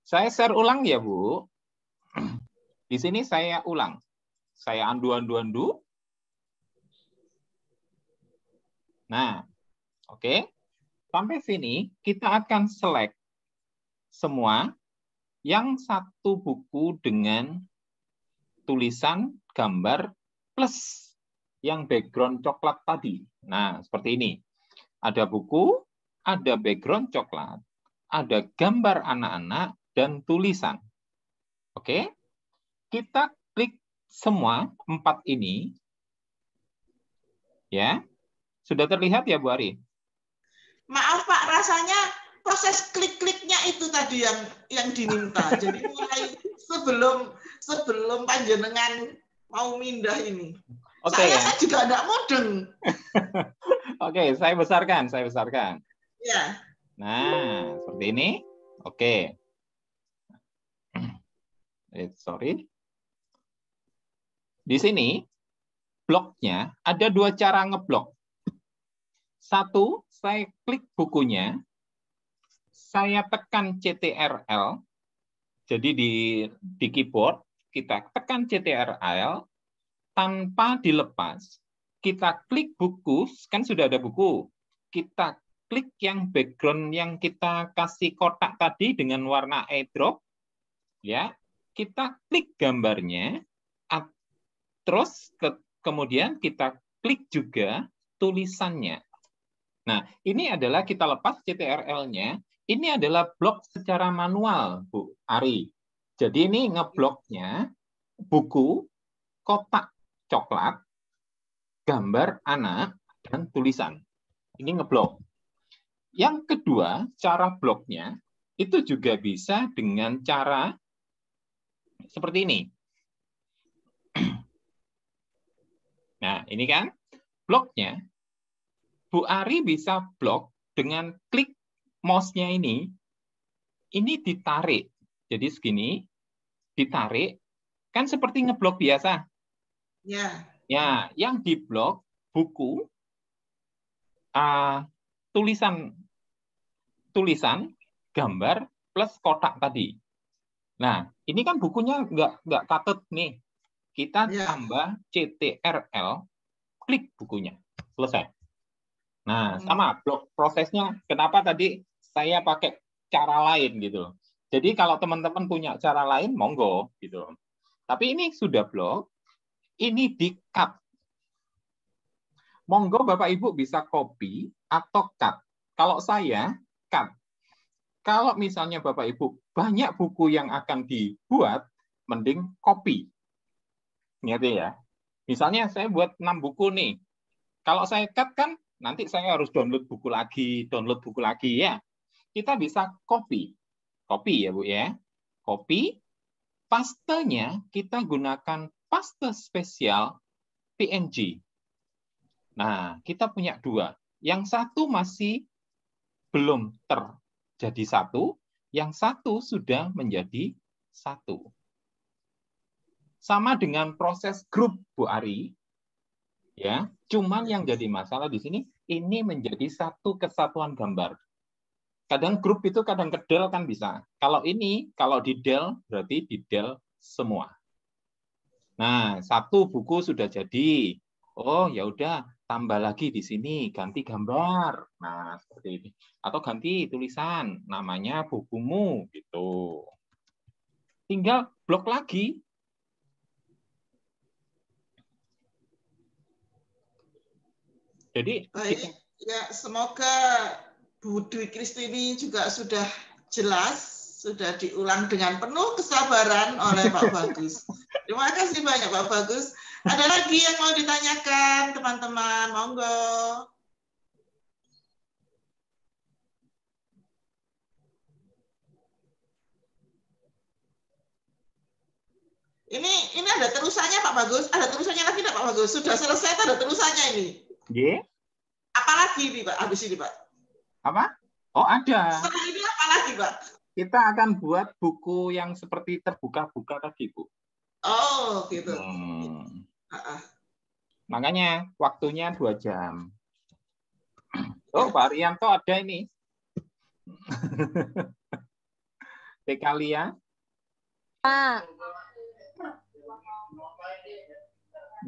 Saya share ulang ya, Bu. Di sini saya ulang. Saya andu. Nah, oke. Sampai sini kita akan select semua yang satu buku dengan tulisan, gambar, plus yang background coklat tadi. Nah, seperti ini. Ada buku, ada background coklat, ada gambar anak-anak, dan tulisan. Oke? Kita klik semua 4 ini. Ya. Sudah terlihat ya, Bu Ari? Maaf Pak, rasanya proses klik-kliknya itu tadi yang diminta. Jadi mulai sebelum panjenengan mau mindah ini. Oke, Saya ya. kan juga tidak mudeng. Oke, saya besarkan. Ya. Nah, seperti ini. Oke. Sorry. Di sini, bloknya ada 2 cara ngeblok. Satu, saya klik bukunya, saya tekan CTRL, jadi di keyboard, kita tekan CTRL, tanpa dilepas, kita klik buku, kan sudah ada buku, kita klik yang background yang kita kasih kotak tadi dengan warna eyedrop, ya, kita klik gambarnya, terus kemudian kita klik juga tulisannya. Nah, ini adalah kita lepas CTRL-nya, ini adalah blok secara manual, Bu Ari. Jadi ini ngebloknya buku, kotak coklat, gambar anak, dan tulisan. Ini ngeblok. Yang kedua, cara bloknya itu juga bisa dengan cara seperti ini. Nah, ini kan bloknya. Bu Ari bisa blok dengan klik mouse-nya ini ditarik. Jadi segini, ditarik, kan seperti ngeblok biasa. Ya. Ya, yang diblok buku, tulisan, gambar, plus kotak tadi. Nah, ini kan bukunya nggak katut nih. Kita tambah CTRL, klik bukunya. Selesai. Nah, sama blok prosesnya. Kenapa tadi saya pakai cara lain gitu. Jadi kalau teman-teman punya cara lain, monggo gitu. Tapi ini sudah blok, ini di-cut. Monggo Bapak Ibu bisa copy atau cut. Kalau saya, cut. Kalau misalnya Bapak Ibu banyak buku yang akan dibuat, mending copy. Ngerti ya? Misalnya saya buat 6 buku nih. Kalau saya cut kan, nanti saya harus download buku lagi ya. Kita bisa copy. Copy ya Bu ya. Copy. Pastenya kita gunakan paste spesial PNG. Nah, kita punya 2. Yang satu masih belum terjadi 1, yang satu sudah menjadi 1. Sama dengan proses grup Bu Ari. Ya, cuman yang jadi masalah di sini ini menjadi satu kesatuan gambar. Kadang grup itu kadang kedel kan bisa. Kalau di del berarti di del semua. Nah, satu buku sudah jadi. Oh, ya udah, tambah lagi di sini, ganti gambar. Nah, seperti ini. Atau ganti tulisan, namanya bukumu gitu. Tinggal blok lagi. Jadi baik, ya semoga Bu Dwi Kristini juga sudah jelas, sudah diulang dengan penuh kesabaran oleh Pak Bagus. Terima kasih banyak Pak Bagus. Ada lagi yang mau ditanyakan teman-teman? Monggo. Ini ada terusannya Pak Bagus? Ada terusannya lagi tidak Pak Bagus? Sudah selesai ada terusannya ini? Yeah. Apalagi nih Pak, habis ini Pak? Apa? Oh, ada. Setelah ini apa lagi Pak? Kita akan buat buku yang seperti terbuka-buka tadi, Bu. Oh, gitu. Makanya waktunya 2 jam. Oh, Pak Rianto ada ini. Tekalia. Pak.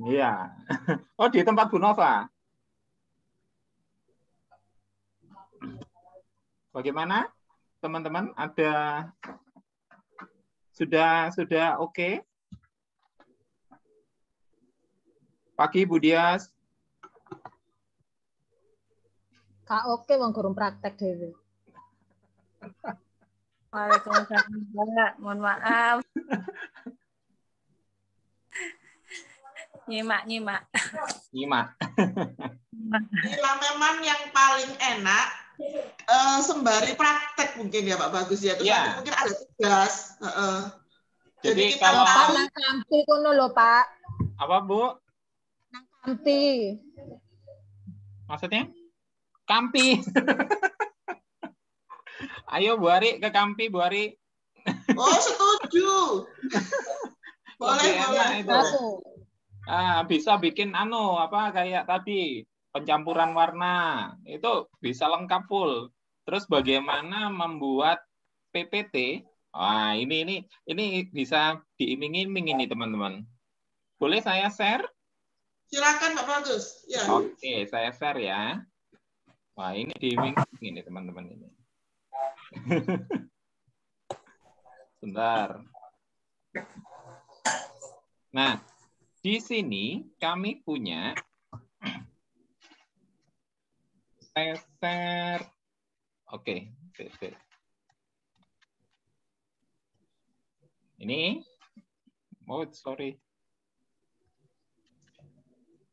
Iya. Oh, di tempat Bu Nova. Bagaimana, teman-teman? Ada sudah oke? Pagi Bu Dias. Kak oke wong gurung praktek dhewe. Waalaikumsalam, Mbak. Mohon maaf. Nyimak. Inilah memang yang paling enak sembari praktek mungkin ya Pak Bagus ya. Terus nanti mungkin ada tugas. Jadi kita kalau Pak nang kampi kono lho, Pak. Apa, Bu? Nang kampi. Maksudnya? Kampi. Ayo Bu Ari ke Kampi, Bu Ari. Oh, setuju. Boleh. Bisa bikin kayak tadi pencampuran warna. Itu bisa lengkap full. Terus bagaimana membuat PPT? Wah, ini bisa diiming-iming ini, teman-teman. Boleh saya share? Silakan Pak Bagus. Ya. Oke, saya share ya. Wah, ini diiming-iming ini, teman-teman ini. Bentar. Nah, di sini kami punya share. Oke. Ini. Oh, sorry.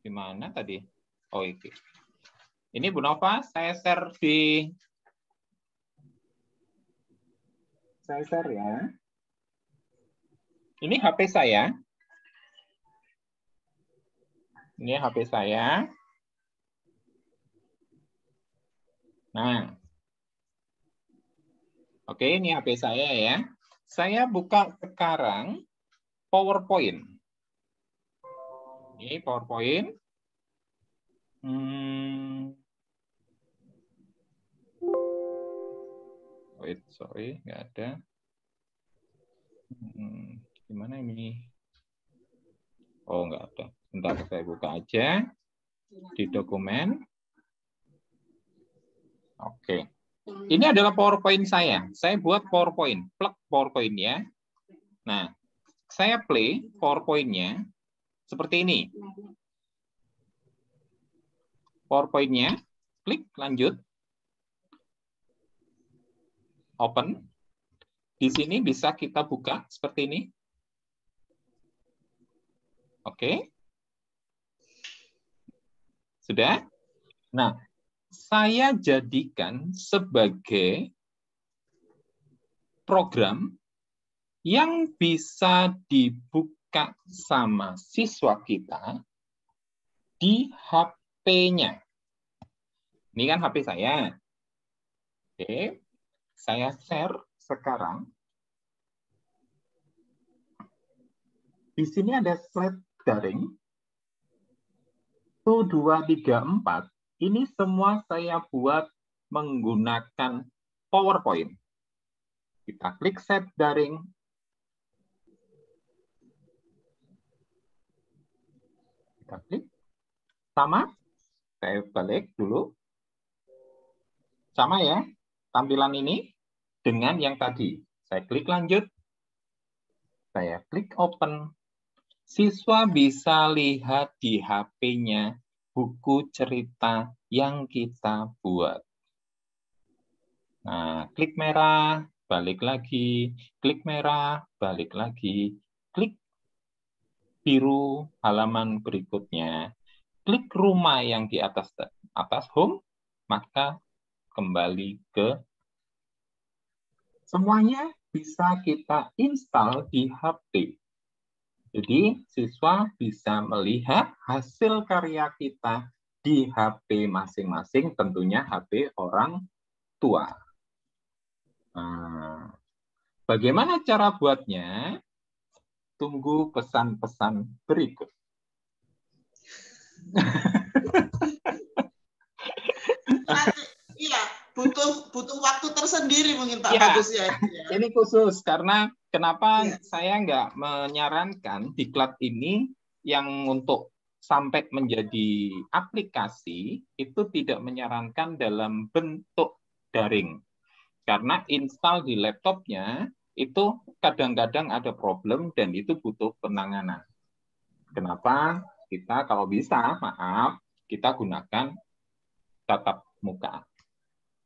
Gimana tadi? Oh, ini. Ini Bu Nova, saya share ya. Ini HP saya. Ini HP saya. Nah. Oke, ini HP saya ya. Saya buka sekarang PowerPoint. Ini PowerPoint. Wait, sorry, nggak ada. Gimana ini? Oh, nggak ada. Bentar, saya buka aja di dokumen. Oke. Ini adalah PowerPoint saya. Saya buat PowerPoint. Plug PowerPoint ya. Nah, saya play PowerPoint-nya seperti ini. PowerPoint-nya, klik lanjut. Open. Di sini bisa kita buka seperti ini. Oke. Sudah? Nah, saya jadikan sebagai program yang bisa dibuka sama siswa kita di HP-nya. Ini kan HP saya. Oke. Saya share sekarang. Di sini ada slide daring. 2, 3, 4, ini semua saya buat menggunakan PowerPoint. Kita klik set daring. Kita klik. Sama. Saya balik dulu. Sama ya, tampilan ini dengan yang tadi. Saya klik lanjut. Saya klik open. Siswa bisa lihat di HP-nya buku cerita yang kita buat. Nah, klik merah, balik lagi, klik merah, balik lagi, klik biru halaman berikutnya, klik rumah yang di atas home, maka kembali ke semuanya bisa kita install di HP. Jadi siswa bisa melihat hasil karya kita di HP masing-masing, tentunya HP orang tua. Nah, bagaimana cara buatnya? Tunggu pesan-pesan berikut. Iya, butuh waktu tersendiri mungkin Pak Ya, Bagus ya. Ini khusus karena kenapa saya nggak menyarankan diklat ini yang untuk sampai menjadi aplikasi itu tidak menyarankan dalam bentuk daring. Karena install di laptopnya itu kadang-kadang ada problem dan itu butuh penanganan. Kenapa? Kita kalau bisa, maaf, kita gunakan tatap muka.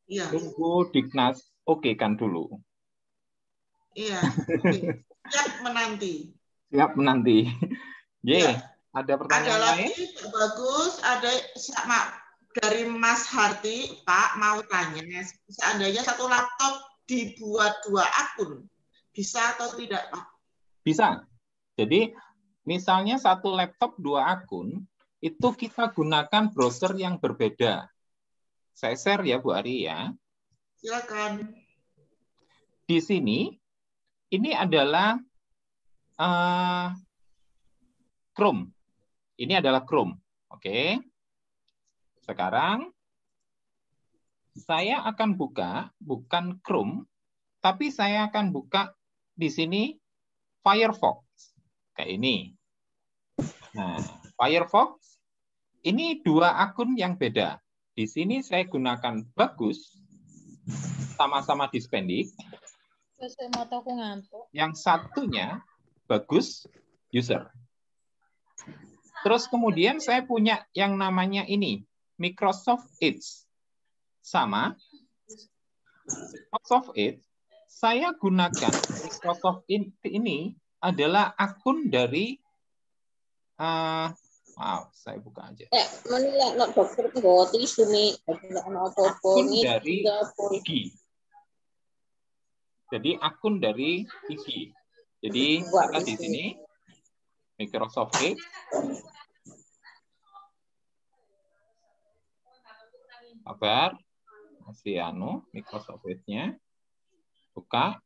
Iya. Tunggu Dignas oke kan dulu. Iya. Siap menanti. Siap menanti. Ya. Ada pertanyaan ada lain? Lagi, bagus. Ada dari Mas Harti, Pak mau tanya, seandainya satu laptop dibuat 2 akun, bisa atau tidak, Pak? Bisa. Jadi misalnya satu laptop 2 akun, itu kita gunakan browser yang berbeda. Saya share ya Bu Ari ya. Silakan. Di sini ini adalah Chrome. Ini adalah Chrome. Oke. Sekarang saya akan buka bukan Chrome, tapi saya akan buka di sini Firefox. Kayak ini. Nah, Firefox ini 2 akun yang beda. Di sini saya gunakan Bagus, sama-sama dispendik. Yang satunya Bagus user. Terus kemudian saya punya yang namanya ini, Microsoft Edge. Sama. Microsoft Edge, saya gunakan Microsoft ini adalah akun dari saya buka aja. Akun dari Igi. Jadi akun dari Igi. Jadi kita di sini Microsoft Edge. Sabar. Masih Microsoft Edge-nya. Buka.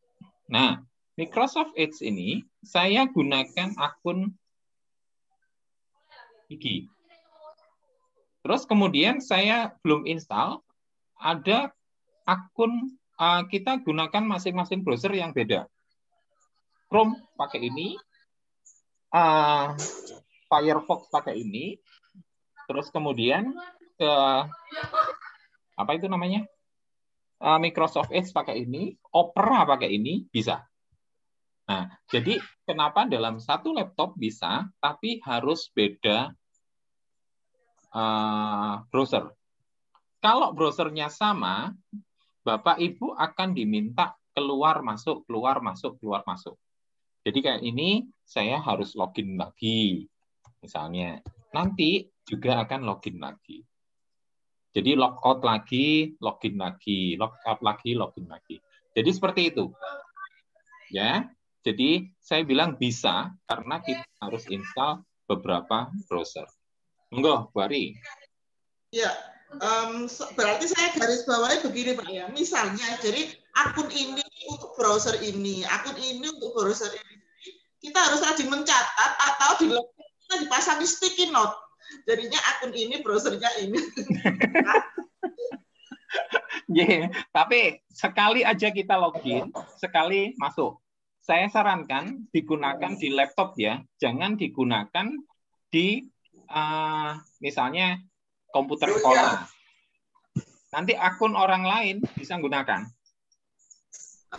Nah, Microsoft Edge ini saya gunakan akun Igi. Terus kemudian saya belum install, ada akun, kita gunakan masing-masing browser yang beda. Chrome pakai ini, Firefox pakai ini, terus kemudian ke apa itu namanya? Microsoft Edge pakai ini, Opera pakai ini, bisa. Nah, jadi kenapa dalam satu laptop bisa, tapi harus beda browser. Kalau browsernya sama, Bapak Ibu akan diminta keluar masuk, keluar masuk, keluar masuk. Jadi kayak ini saya harus login lagi. Misalnya, nanti juga akan login lagi. Jadi logout lagi, login lagi, logout lagi, login lagi. Jadi seperti itu. Ya. Jadi saya bilang bisa karena kita harus install beberapa browser. Monggo, Bu Ari. Ya, berarti saya garis bawahi begini Pak ya. Misalnya, jadi akun ini untuk browser ini, akun ini untuk browser ini. Kita harus rajin mencatat atau di laptop kita dipasang di sticky note. Jadinya akun ini, browsernya ini. Tapi sekali aja kita login, sekali masuk. Saya sarankan digunakan di laptop ya, jangan digunakan di misalnya komputer sekolah. Nanti akun orang lain bisa menggunakan.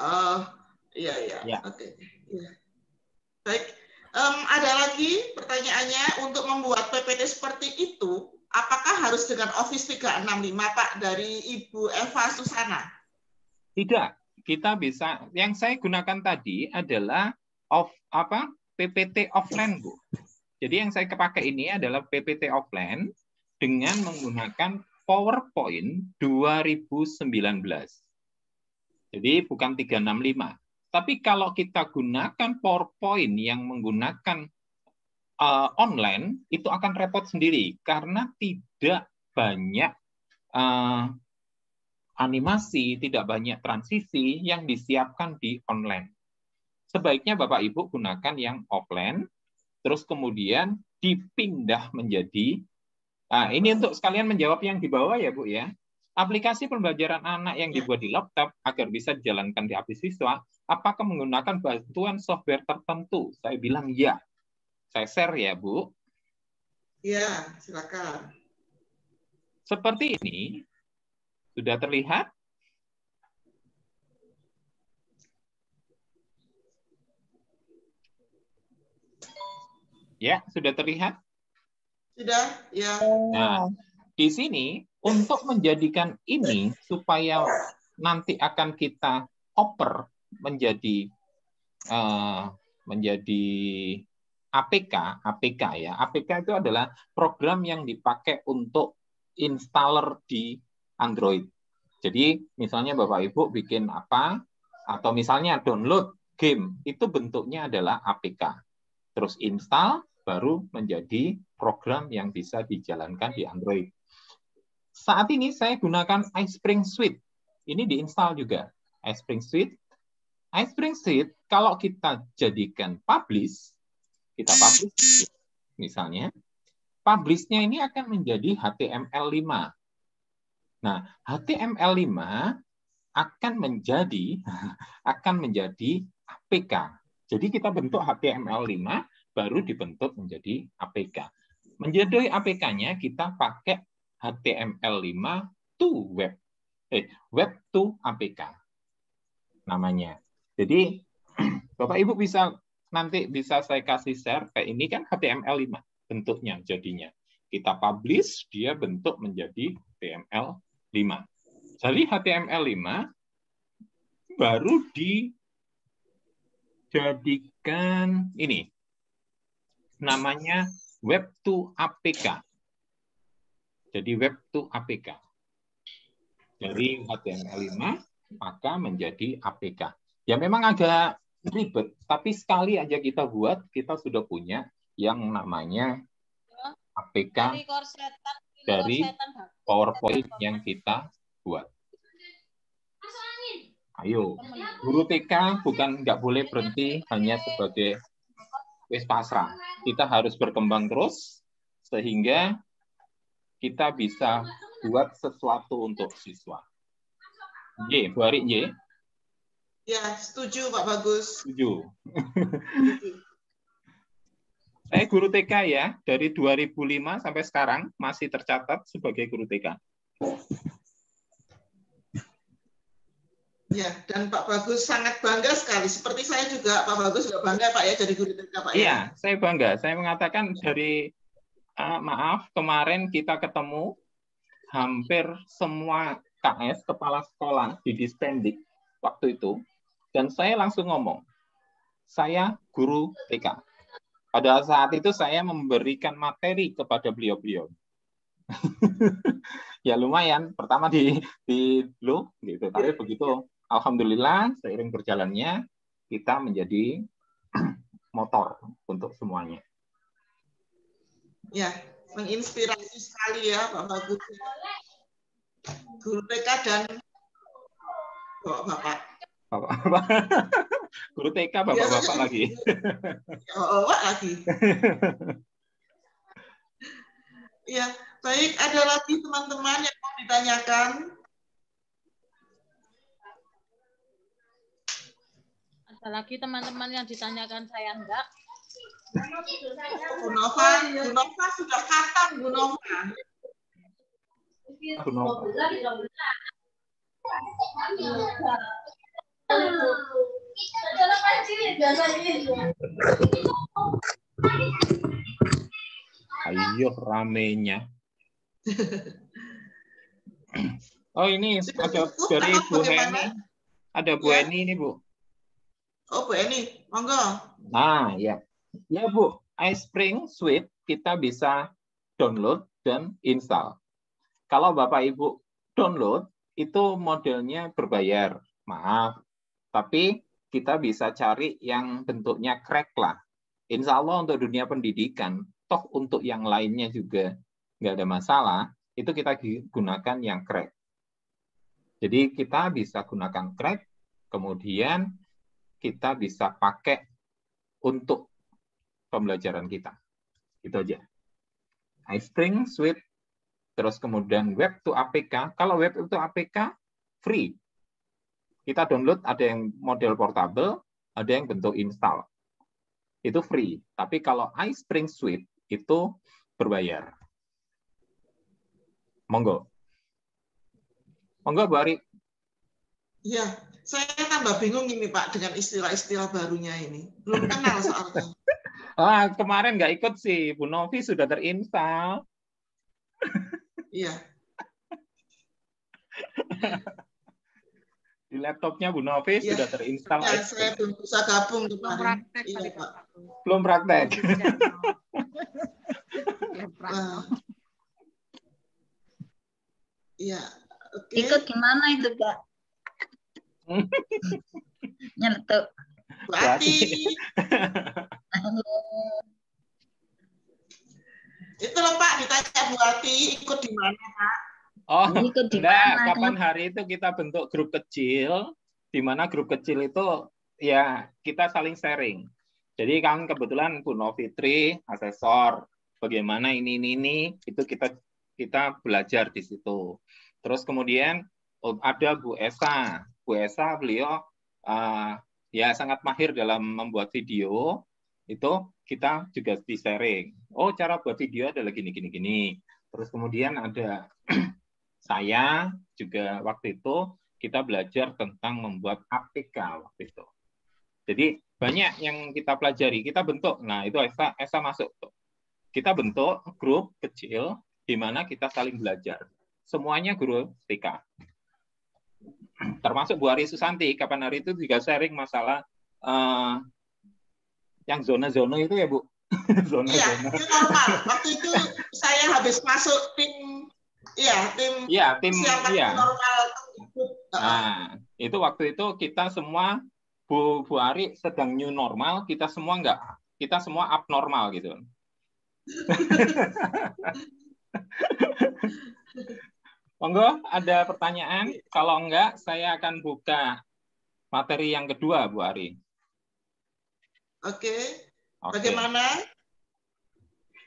Oh, iya. Ya. Oke. Ya. Baik. Ada lagi pertanyaannya, untuk membuat PPT seperti itu, apakah harus dengan Office 365, Pak, dari Ibu Eva Susana? Tidak, kita bisa. Yang saya gunakan tadi adalah PPT offline, Bu. Jadi yang saya pakai ini adalah PPT offline dengan menggunakan PowerPoint 2019. Jadi bukan 365. Tapi kalau kita gunakan PowerPoint yang menggunakan online, itu akan repot sendiri karena tidak banyak animasi, tidak banyak transisi yang disiapkan di online. Sebaiknya Bapak Ibu gunakan yang offline, terus kemudian dipindah menjadi, ini untuk sekalian menjawab yang di bawah ya Bu ya, aplikasi pembelajaran anak yang dibuat di laptop agar bisa dijalankan di HP siswa, apakah menggunakan bantuan software tertentu? Saya bilang ya. Saya share ya Bu. Ya, silakan. Seperti ini. Sudah terlihat? Ya, sudah terlihat? Sudah, ya. Nah, di sini untuk menjadikan ini supaya nanti akan kita oper menjadi APK ya. APK itu adalah program yang dipakai untuk installer di Android. Jadi misalnya Bapak Ibu bikin apa, atau misalnya download game, itu bentuknya adalah APK. Terus install, baru menjadi program yang bisa dijalankan di Android. Saat ini saya gunakan iSpring Suite. Ini diinstal juga. iSpring Suite. iSpring Suite, kalau kita jadikan publish, kita publish misalnya, publish-nya ini akan menjadi HTML5. Nah, HTML5 akan menjadi APK. Jadi kita bentuk HTML5, baru dibentuk menjadi APK. Menjadi APK-nya kita pakai HTML5 to web. Web to APK namanya. Jadi Bapak Ibu nanti bisa saya kasih share, kayak ini kan HTML5 bentuknya jadinya. Kita publish, dia bentuk menjadi HTML5. Jadi HTML5 baru dijadikan ini. Namanya web to APK. Jadi web to APK. Dari HTML5 maka menjadi APK. Ya memang agak ribet, tapi sekali aja kita buat, kita sudah punya yang namanya APK dari PowerPoint yang kita buat. Ayo, guru TK bukan nggak boleh berhenti hanya sebagai wis pasrah. Kita harus berkembang terus sehingga kita bisa buat sesuatu untuk siswa. Y, Bu Ari, Y. Ya, setuju Pak Bagus. Setuju. Saya guru TK ya, dari 2005 sampai sekarang masih tercatat sebagai guru TK. Ya, dan Pak Bagus sangat bangga sekali. Seperti saya juga, Pak Bagus juga bangga Pak ya jadi guru TK Pak ya. Iya, saya bangga. Saya mengatakan dari maaf kemarin kita ketemu hampir semua KS kepala sekolah di Dispendik waktu itu, dan saya langsung ngomong, saya guru TK. Pada saat itu saya memberikan materi kepada beliau-beliau. Ya lumayan, pertama di lu gitu, tapi begitu alhamdulillah seiring berjalannya kita menjadi motor untuk semuanya. Ya, menginspirasi sekali ya Pak Bagus. Guru TK dan Bapak. Guru TK Bapak-bapak lagi. Bapak lagi. Ya, baik. Ada lagi teman-teman yang mau ditanyakan? Ada lagi teman-teman yang ditanyakan saya enggak? Bu Nova sudah khatam, Bu Nova. Ayo ramenya. Oh ini ada dari Bu Heni. Ada Bu Heni ini Bu. Oh Bu Heni, monggo. Nah ya. Ya Bu, iSpring Suite kita bisa download dan install. Kalau Bapak Ibu download, itu modelnya berbayar. Maaf. Tapi kita bisa cari yang bentuknya crack lah. Insya Allah untuk dunia pendidikan, toh untuk yang lainnya juga nggak ada masalah, itu kita gunakan yang crack. Jadi kita bisa gunakan crack, kemudian kita bisa pakai untuk pembelajaran kita. Itu aja. iSpring Suite, terus kemudian web to APK. Kalau web to APK, free. Kita download, ada yang model portable, ada yang bentuk install. Itu free. Tapi kalau iSpring Suite, itu berbayar. Monggo. Monggo, Bu Ari. Ya, saya tambah bingung ini Pak dengan istilah-istilah barunya ini. Belum kenal soalnya. Kemarin nggak ikut sih, Bu Novi sudah terinstall. Iya. Di laptopnya Bu Novi sudah terinstall. Ya, saya belum bisa gabung Belum praktek tadi Pak. Belum praktek. Iya. Oke. Ikut gimana itu, Kak? Nyeletuk. Berarti. Itu loh Pak, ditanya Bu Ati, ikut di mana Pak? Oh, enggak. Kapan hari itu kita bentuk grup kecil, di mana grup kecil itu ya kita saling sharing. Jadi kan kebetulan Bu Novitri, asesor, bagaimana ini, itu kita belajar di situ. Terus kemudian ada Bu Esa. Bu Esa beliau ya sangat mahir dalam membuat video. Itu kita juga di sharing. Oh, cara buat video adalah gini. Terus kemudian ada saya juga waktu itu kita belajar tentang membuat APK waktu itu. Jadi banyak yang kita pelajari, kita bentuk. Nah, itu Esa masuk. Kita bentuk grup kecil di mana kita saling belajar. Semuanya guru TK. Termasuk Bu Ari Susanti, kapan hari itu juga sharing masalah yang zona-zona itu ya, Bu? Zona-zona. Iya, itu normal. Waktu itu saya habis masuk tim normal. Nah, itu waktu itu kita semua Bu Ari sedang new normal, kita semua enggak. Kita semua abnormal gitu. Monggo, ada pertanyaan? Kalau enggak, saya akan buka materi yang kedua, Bu Ari. Oke. Bagaimana?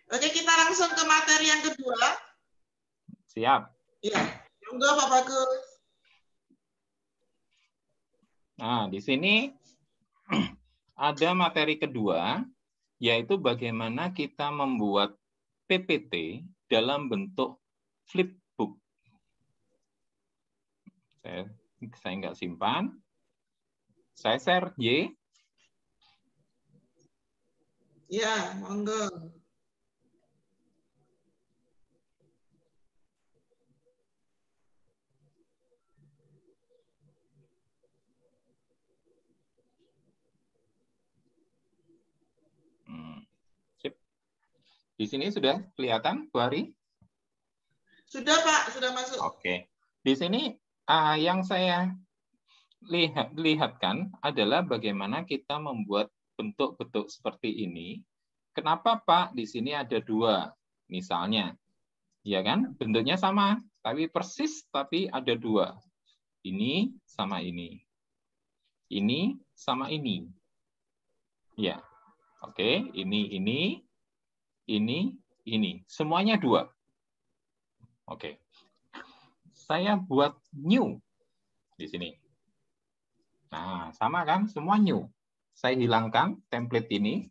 Oke, kita langsung ke materi yang kedua. Siap. Iya. Monggo, Pak Bagus. Nah, di sini ada materi kedua, yaitu bagaimana kita membuat PPT dalam bentuk flipbook. Saya nggak simpan. Saya share, Y. Ya, monggo. Sip. Di sini sudah kelihatan, Bu Ari? Sudah, Pak. Sudah masuk. Oke. Di sini yang saya lihatkan adalah bagaimana kita membuat bentuk-bentuk seperti ini. Kenapa, Pak? Di sini ada dua, misalnya. Ya kan? Bentuknya sama, tapi persis, tapi ada dua. Ini sama ini. Ini sama ini. Ya. Oke, ini. Semuanya dua. Oke. Saya buat new di sini. Nah, sama kan? Semua new. Saya hilangkan template ini.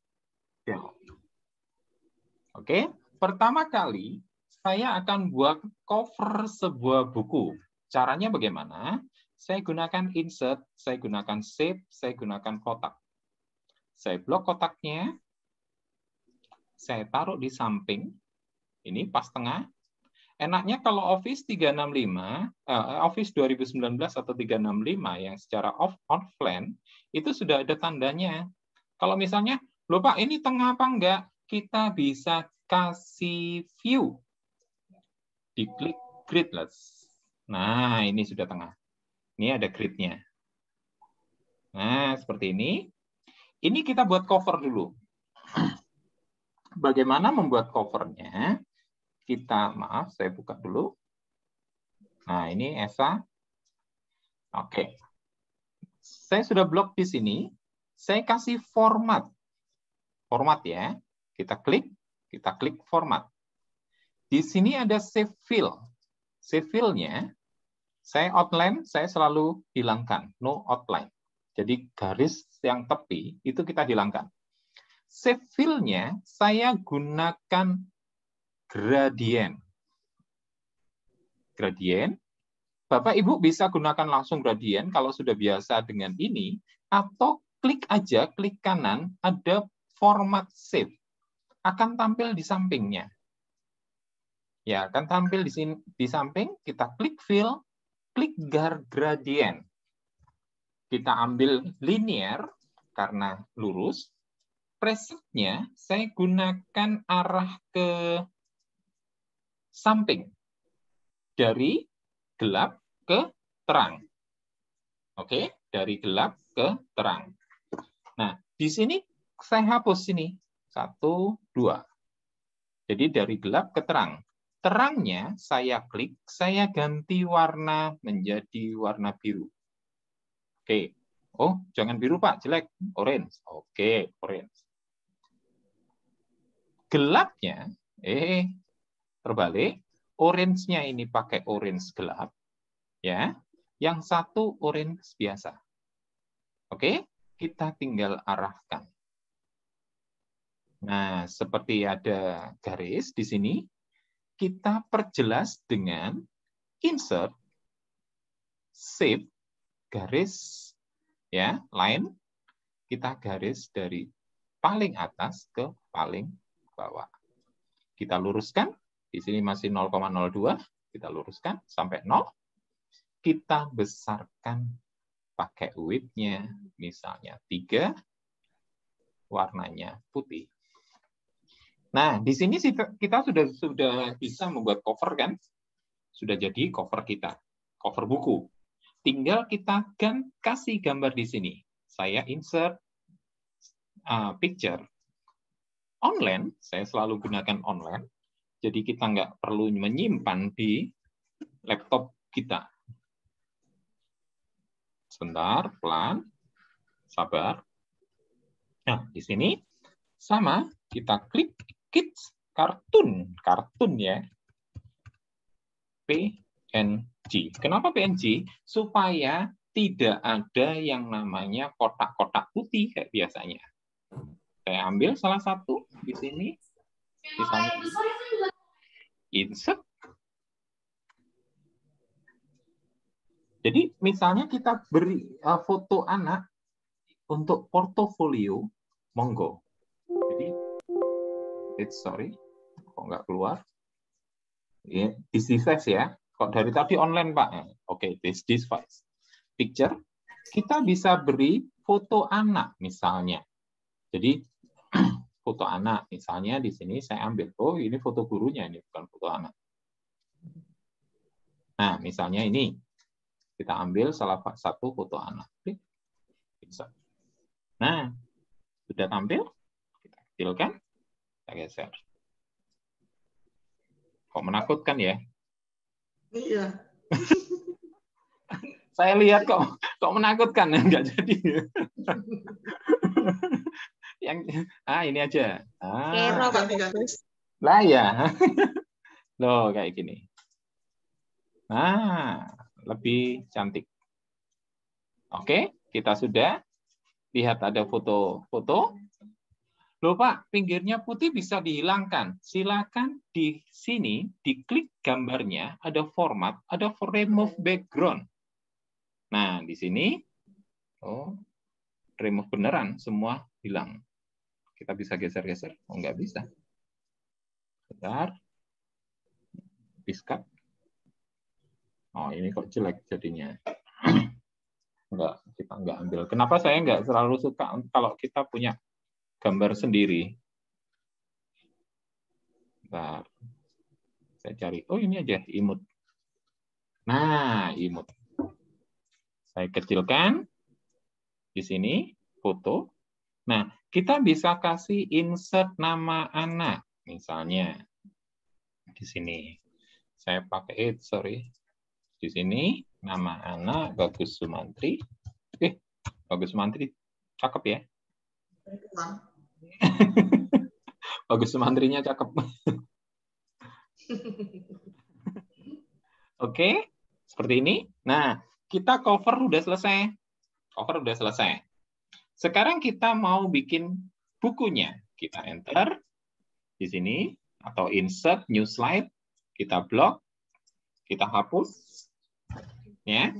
Oke. Pertama kali, saya akan buat cover sebuah buku. Caranya bagaimana? Saya gunakan insert, saya gunakan shape, saya gunakan kotak. Saya blok kotaknya. Saya taruh di samping. Ini pas tengah. Enaknya kalau Office 365, Office 2019 atau 365 yang secara offline, itu sudah ada tandanya. Kalau misalnya, loh Pak, ini tengah apa enggak? Kita bisa kasih view. Diklik gridless. Nah, ini sudah tengah. Ini ada gridnya. Nah, seperti ini. Ini kita buat cover dulu. Bagaimana membuat covernya? Kita, maaf, saya buka dulu. Nah, ini Esa. Oke. Saya sudah blok di sini. Saya kasih format. Format ya. Kita klik format. Di sini ada save fill. Save fill-nya, saya outline, saya selalu hilangkan. No outline. Jadi garis yang tepi, itu kita hilangkan. Save fill-nya, saya gunakan gradient. Gradient. Bapak Ibu bisa gunakan langsung gradient kalau sudah biasa dengan ini, atau klik aja, klik kanan, ada format save. Akan tampil di sampingnya. Ya, akan tampil di sini di samping, kita klik fill, klik gradient. Kita ambil linear karena lurus. Presetnya saya gunakan arah ke samping. Dari gelap ke terang. Oke, dari gelap ke terang. Nah, di sini saya hapus ini. 1, 2. Jadi dari gelap ke terang. Terangnya saya klik, saya ganti warna menjadi warna biru. Oke. Oh, jangan biru Pak, jelek. Orange. Oke, orange. Gelapnya, terbalik. Orange-nya ini pakai orange gelap, ya. Yang satu orange biasa. Oke, kita tinggal arahkan. Nah, seperti ada garis di sini, kita perjelas dengan insert, shape, garis, ya, line. Kita garis dari paling atas ke paling bawah. Kita luruskan. Di sini masih 0,02, kita luruskan sampai 0. Kita besarkan pakai width-nya, misalnya 3, warnanya putih. Nah, di sini kita sudah bisa membuat cover kan? Sudah jadi cover kita, cover buku. Tinggal kita kasih gambar di sini. Saya insert picture. Online, saya selalu gunakan online. Jadi kita nggak perlu menyimpan di laptop kita. Sebentar, pelan, sabar. Nah, di sini sama, kita klik kids kartun ya. PNG. Kenapa PNG? Supaya tidak ada yang namanya kotak-kotak putih kayak biasanya. Saya ambil salah satu di sini. Misalnya insert. Jadi misalnya kita beri foto anak untuk portofolio, monggo. Jadi, sorry, kok nggak keluar? This device ya. Kok dari tadi online Pak? Oke, this device. Picture. Kita bisa beri foto anak misalnya. Jadi foto anak misalnya di sini saya ambil. Oh, ini foto gurunya, ini bukan foto anak. Nah, misalnya ini. Kita ambil salah satu foto anak. Nah, sudah tampil. Kita kecilkan. Kita geser. Kok menakutkan ya? Iya. Saya lihat kok menakutkan. Enggak jadi. Ini aja. Lah ya. Loh, kayak gini. Nah, lebih cantik. Oke, kita sudah lihat ada foto-foto. Loh Pak, pinggirnya putih bisa dihilangkan. Silakan di sini, diklik gambarnya, ada format, ada remove background. Nah, di sini, remove beneran, semua hilang. Kita bisa geser-geser. Oh, nggak bisa. Bentar. Piskat. Oh, ini kok jelek jadinya. Enggak, kita nggak ambil. Kenapa saya nggak selalu suka kalau kita punya gambar sendiri? Bentar. Saya cari. Oh, ini aja, imut. Nah, imut. Saya kecilkan. Di sini, foto. Nah, kita bisa kasih insert nama anak. Misalnya, di sini. Saya pakai, di sini, nama anak, Bagus Sumantri. Bagus Sumantri, cakep ya? Bagus Sumantrinya cakep. Oke, seperti ini. Nah, kita cover udah selesai. Cover udah selesai. Sekarang kita mau bikin bukunya. Kita enter di sini atau insert new slide, kita blok, kita hapus. Ya.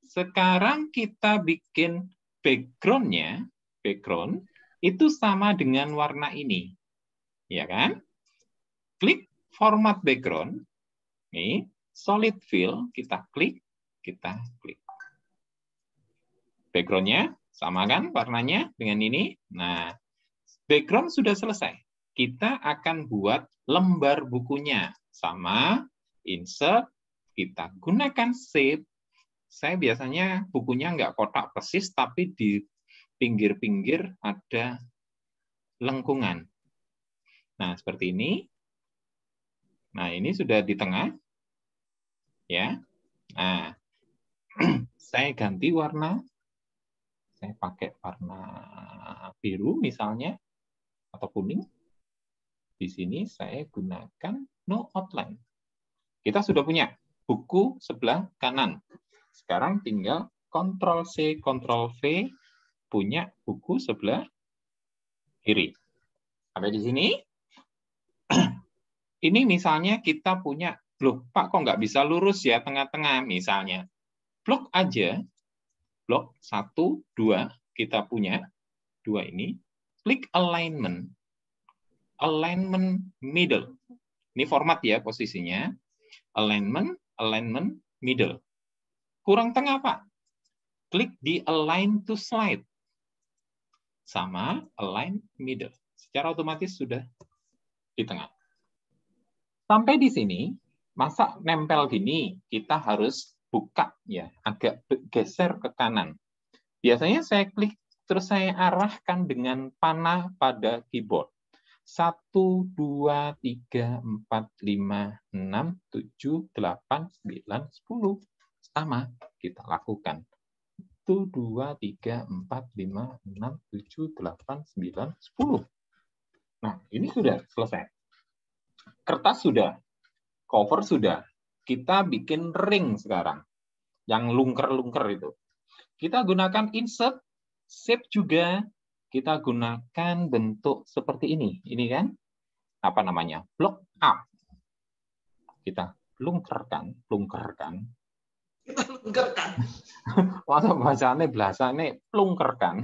Sekarang kita bikin background-nya, background itu sama dengan warna ini. Ya kan? Klik format background. Nih, solid fill, kita klik. Background-nya sama kan warnanya dengan ini. Nah, background sudah selesai. Kita akan buat lembar bukunya. Sama, insert, kita gunakan shape. Saya biasanya bukunya nggak kotak persis, tapi di pinggir-pinggir ada lengkungan. Nah, seperti ini. Nah, ini sudah di tengah. Ya. Nah, saya ganti warna. Saya pakai warna biru misalnya, atau kuning. Di sini saya gunakan no outline. Kita sudah punya buku sebelah kanan. Sekarang tinggal Ctrl+C, Ctrl+V, punya buku sebelah kiri. Sampai di sini. Ini misalnya kita punya, loh Pak kok nggak bisa lurus ya tengah-tengah misalnya. Blok aja, blok 1, 2, kita punya 2 ini. Klik alignment, alignment middle. Ini format ya posisinya. Alignment, alignment middle. Kurang tengah, Pak. Klik di align to slide. Sama align middle. Secara otomatis sudah di tengah. Sampai di sini, masa nempel gini, kita harus buka ya, agak geser ke kanan. Biasanya saya klik, terus saya arahkan dengan panah pada keyboard. 1, 2, 3, 4, 5, 6, 7, 8, 9, 10. Sama, kita lakukan. 1, 2, 3, 4, 5, 6, 7, 8, 9, 10. Nah, ini sudah selesai. Kertas sudah, cover sudah. Kita bikin ring sekarang. Yang lungker-lungker itu. Kita gunakan insert, shape juga. Kita gunakan bentuk seperti ini. Ini kan, apa namanya? Block up. Kita lungkerkan. Kita lungkerkan. Masa bahasanya plungkerkan.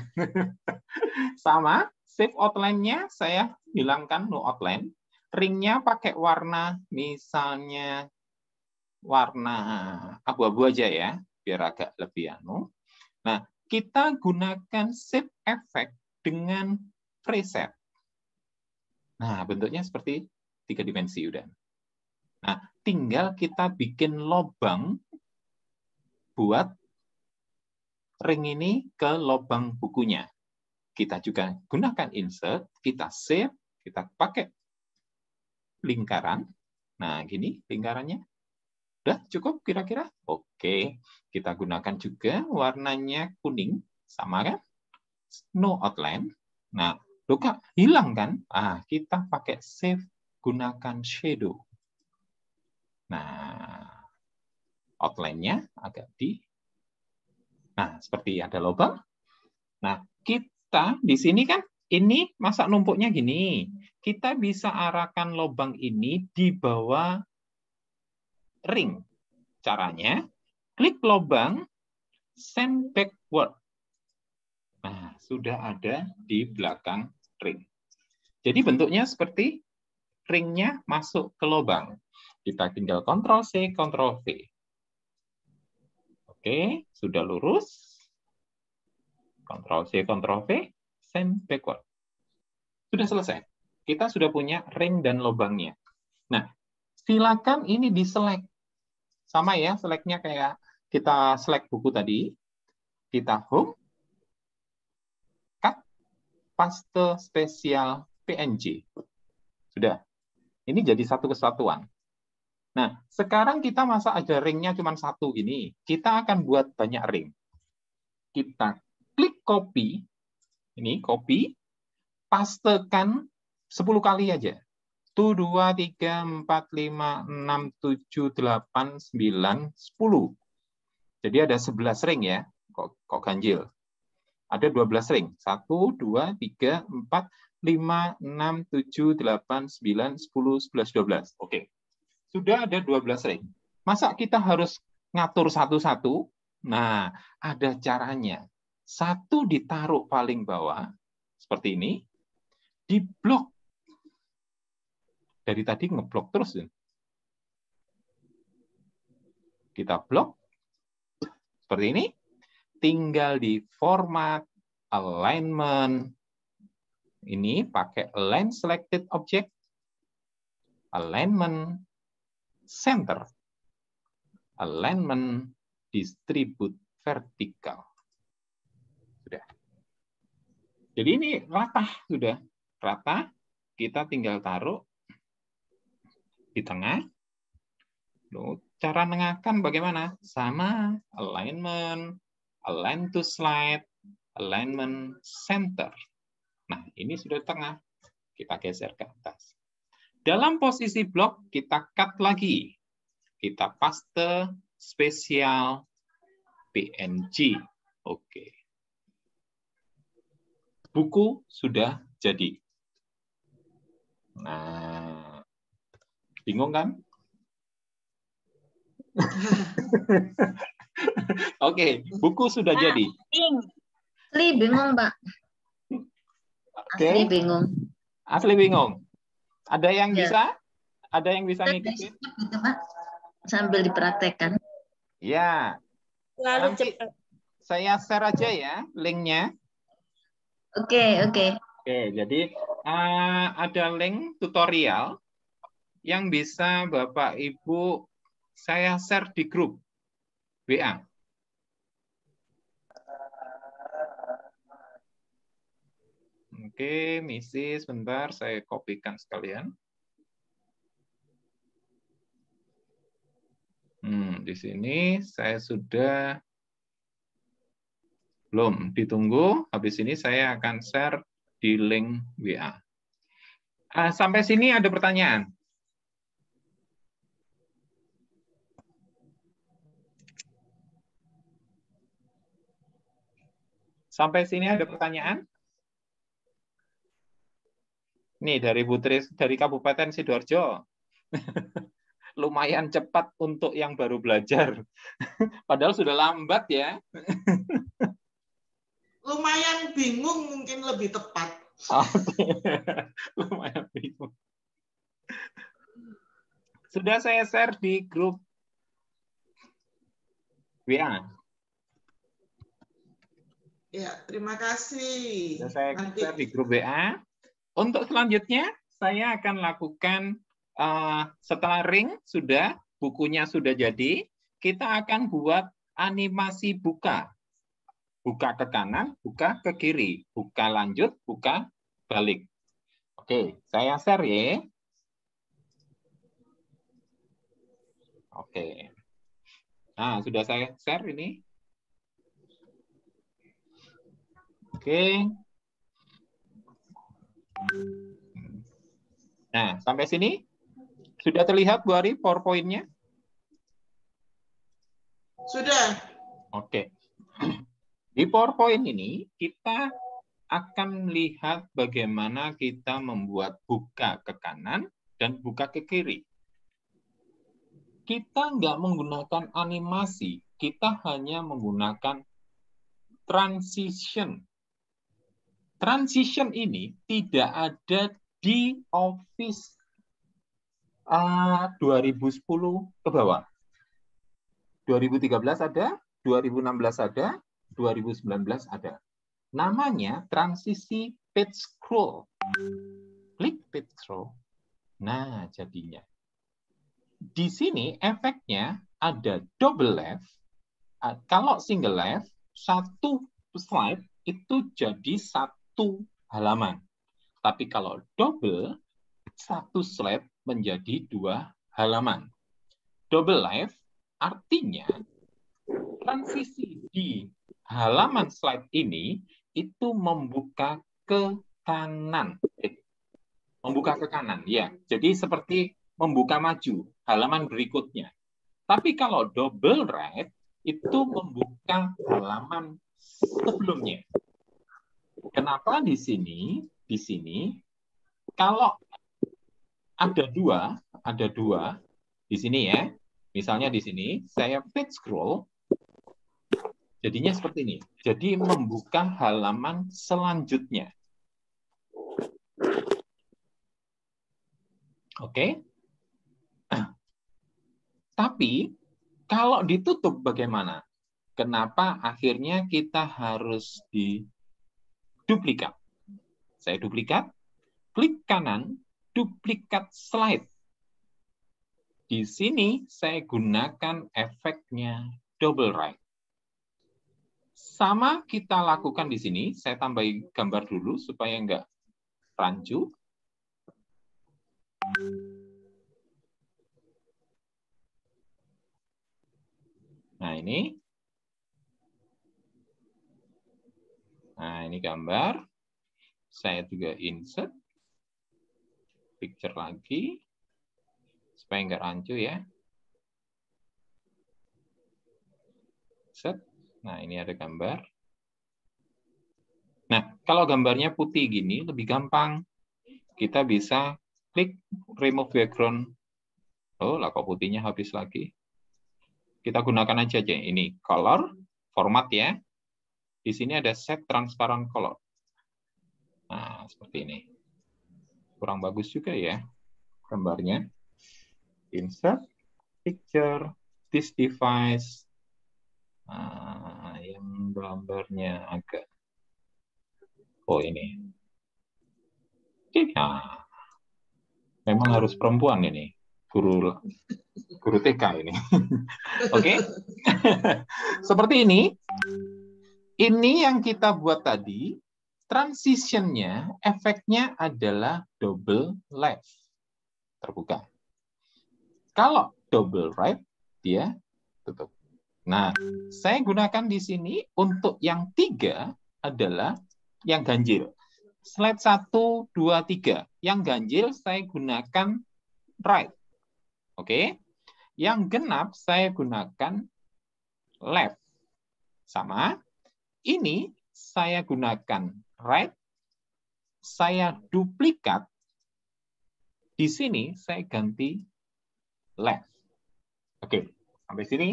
Sama, save outline-nya saya hilangkan no outline. Ringnya pakai warna, misalnya warna abu-abu aja ya, biar agak lebih anu. Nah, kita gunakan shape effect dengan preset. Nah, bentuknya seperti 3 dimensi udah. Nah, tinggal kita bikin lubang buat ring ini ke lubang bukunya. Kita juga gunakan insert, kita save, kita pakai lingkaran. Nah, gini lingkarannya. Udah cukup kira-kira? Oke. Kita gunakan juga warnanya kuning. Sama kan? No outline. Nah, loh Kak, hilang kan? Kita pakai save, gunakan shadow. Nah, outline-nya agak nah, seperti ada lubang. Nah, kita di sini kan ini masa numpuknya gini. Kita bisa arahkan lubang ini di bawah ring. Caranya, klik lubang, send backward. Nah, sudah ada di belakang ring. Jadi bentuknya seperti ringnya masuk ke lubang. Kita tinggal Ctrl+C, Ctrl+V. Oke, sudah lurus. Ctrl+C, Ctrl+V, send backward. Sudah selesai. Kita sudah punya ring dan lubangnya. Nah, silakan ini di-select. Sama ya, select-nya kayak kita select buku tadi. Kita home, cut, paste spesial PNG. Sudah. Ini jadi satu kesatuan. Nah, sekarang kita masa ada ringnya cuma satu gini. Kita akan buat banyak ring. Kita klik copy. Ini copy. Pastekan 10 kali aja. 1, 2, 3, 4, 5, 6, 7, 8, 9, 10. Jadi ada 11 ring ya. Kok ganjil? Ada 12 ring. 1, 2, 3, 4, 5, 6, 7, 8, 9, 10, 11, 12. Oke. Sudah ada 12 ring. Masa kita harus ngatur satu-satu? Nah, ada caranya. Satu ditaruh paling bawah, seperti ini, diblok. Dari tadi ngeblok terus. Kita blok, seperti ini. Tinggal di format, alignment. Ini pakai align selected object, alignment, center, alignment, distribute vertikal. Sudah. Jadi ini rata sudah. Rata, kita tinggal taruh di tengah. Loh, cara nengahkan bagaimana? Sama, alignment, align to slide, alignment center. Nah, ini sudah di tengah. Kita geser ke atas. Dalam posisi blok, kita cut lagi. Kita paste spesial PNG. Oke. Buku sudah jadi. Nah, bingung kan? Oke, buku sudah jadi. Asli bingung, Pak. Asli bingung. Asli bingung. Ada yang Ya. bisa? Ada yang bisa ngikutin? Gitu, Pak. Sambil dipraktekkan. Ya. Lalu Nanti cepat. saya share aja ya linknya. Oke. Oke, jadi ada link tutorial yang bisa Bapak Ibu saya share di grup WA. Oke, misi sebentar saya kopikan sekalian. Di sini saya sudah belum ditunggu. Habis ini saya akan share di link WA. Sampai sini ada pertanyaan? Sampai sini ada pertanyaan? Nih dari Putri dari Kabupaten Sidoarjo. Lumayan cepat untuk yang baru belajar. Padahal sudah lambat ya. Lumayan bingung mungkin lebih tepat. Oke. Lumayan bingung. Sudah saya share di grup WA. Ya, terima kasih. Sudah saya share di grup WA. Untuk selanjutnya, saya akan lakukan setelah ring sudah, bukunya sudah jadi, kita akan buat animasi buka. Buka ke kanan, buka ke kiri. Buka lanjut, buka balik. Oke, saya share ya. Oke. Nah, sudah saya share ini. Oke. Nah, sampai sini sudah terlihat Bu Ari PowerPoint-nya? Sudah. Oke. Di PowerPoint ini kita akan melihat bagaimana kita membuat buka ke kanan dan buka ke kiri. Kita nggak menggunakan animasi, kita hanya menggunakan transition. Transition ini tidak ada di Office 2010 ke bawah. 2013 ada, 2016 ada, 2019 ada. Namanya transisi page scroll. Klik page scroll. Nah, jadinya. Di sini efeknya ada double left. Kalau single left, satu slide itu jadi satu halaman. Tapi kalau double, satu slide menjadi dua halaman. Double left artinya transisi di halaman slide ini itu membuka ke kanan. Membuka ke kanan, ya. Jadi seperti membuka maju halaman berikutnya. Tapi kalau double right itu membuka halaman sebelumnya. Kenapa di sini? Di sini kalau ada dua di sini ya. Misalnya di sini saya page scroll, jadinya seperti ini. Jadi membuka halaman selanjutnya. Oke. Tapi kalau ditutup bagaimana? Kenapa akhirnya kita harus diduplikat? Saya duplikat, klik kanan, duplikat slide. Di sini saya gunakan efeknya double right. Sama kita lakukan di sini, saya tambahin gambar dulu supaya enggak rancu. Nah, ini. Nah, ini gambar. Saya juga insert. Picture lagi. Supaya nggak rancu ya. Set. Nah, ini ada gambar. Nah, kalau gambarnya putih gini, lebih gampang. Kita bisa klik remove background. Oh, lah kok putihnya habis lagi. Kita gunakan aja ini color, format ya. Di sini ada set transparent color. Nah, seperti ini. Kurang bagus juga ya gambarnya. Insert, picture, this device. Nah, yang gambarnya agak. Oh, ini. Nah, memang harus perempuan ini. Guru TK ini. Oke. Seperti ini. Ini yang kita buat tadi, transitionnya, efeknya adalah double left. Terbuka. Kalau double right, dia tutup. Nah, saya gunakan di sini untuk yang 3 adalah yang ganjil. Slide 1, 2, 3. Yang ganjil saya gunakan right. Oke. Yang genap saya gunakan left. Sama. Ini saya gunakan right. Saya duplikat. Di sini saya ganti left. Oke, sampai sini.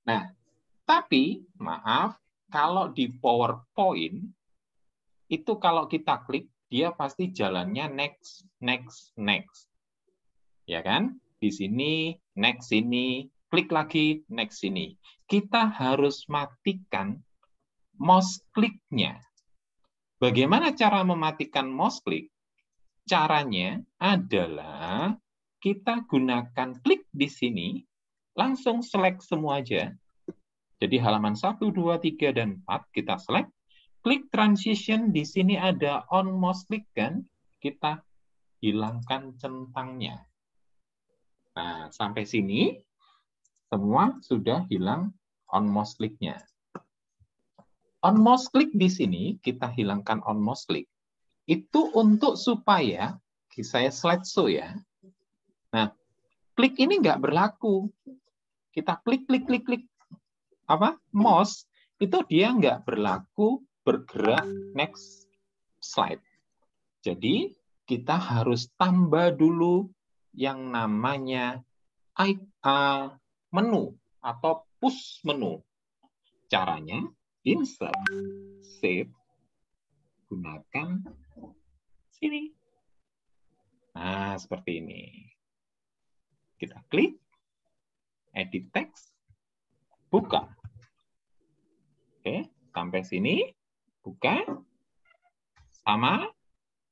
Nah, tapi maaf, kalau di PowerPoint itu kalau kita klik, dia pasti jalannya next, next, next. Ya kan? Di sini, next sini, klik lagi, next sini. Kita harus matikan mouse kliknya. Bagaimana cara mematikan mouse klik? Caranya adalah kita gunakan klik di sini, langsung select semua aja. Jadi halaman 1, 2, 3, dan 4 kita select. Klik transition, di sini ada on mouse click kan? Kita hilangkan centangnya. Nah, sampai sini semua sudah hilang on mouse click-nya. On mouse click di sini kita hilangkan on mouse click. Itu untuk supaya saya slideshow ya. Nah, klik ini nggak berlaku. Kita klik, klik, klik, klik. mouse itu dia nggak berlaku bergerak next slide. Jadi kita harus tambah dulu yang namanya menu atau push menu. Caranya insert, save, gunakan sini. Nah, seperti ini. Kita klik, edit text, buka. Oke, sampai sini, buka. Sama,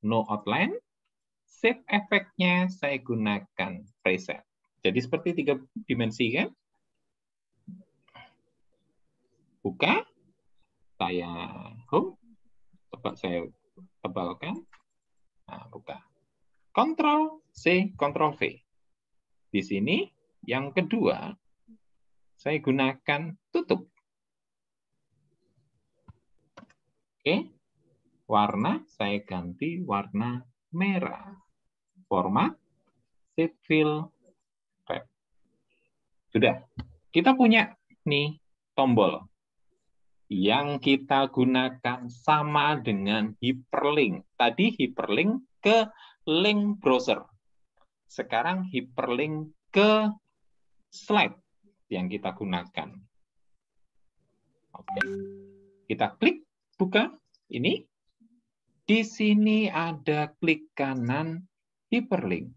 no outline. Save efeknya saya gunakan preset. Jadi seperti 3 dimensi kan? Buka, saya home, coba saya tebalkan. Nah, buka. Ctrl C, Ctrl V. Di sini yang kedua saya gunakan tutup. Oke. Warna saya ganti warna merah. Format Shape Fill Wrap. Sudah. Kita punya nih tombol. Yang kita gunakan sama dengan hyperlink. Tadi hyperlink ke link browser. Sekarang hyperlink ke slide yang kita gunakan. Oke. Kita klik buka ini. Di sini ada klik kanan hyperlink.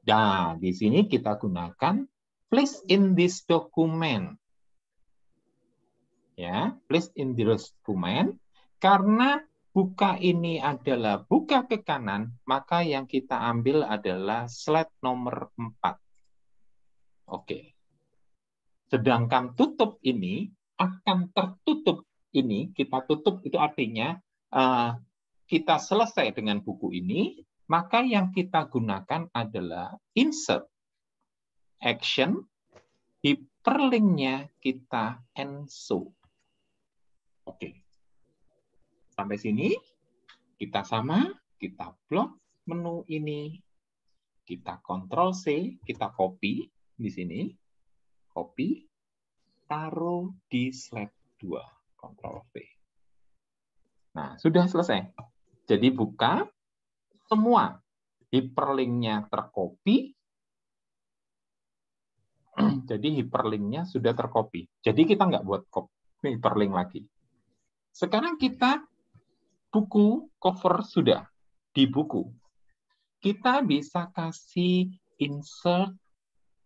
Nah, di sini kita gunakan place in this document. Ya, place in this document karena buka ini adalah buka ke kanan, maka yang kita ambil adalah slide nomor 4. Oke. Sedangkan tutup ini akan tertutup ini, kita tutup itu artinya kita selesai dengan buku ini, maka yang kita gunakan adalah insert, action, hyperlinknya kita show. Oke. Sampai sini, kita sama, kita blok menu ini, kita Ctrl C, kita copy di sini, copy, taruh di slide 2, Ctrl V. Nah, sudah selesai. Jadi buka, semua hyperlinknya tercopy. Jadi hyperlinknya sudah tercopy. Jadi kita nggak buat hyperlink lagi. Sekarang kita buku cover sudah di buku. Kita bisa kasih insert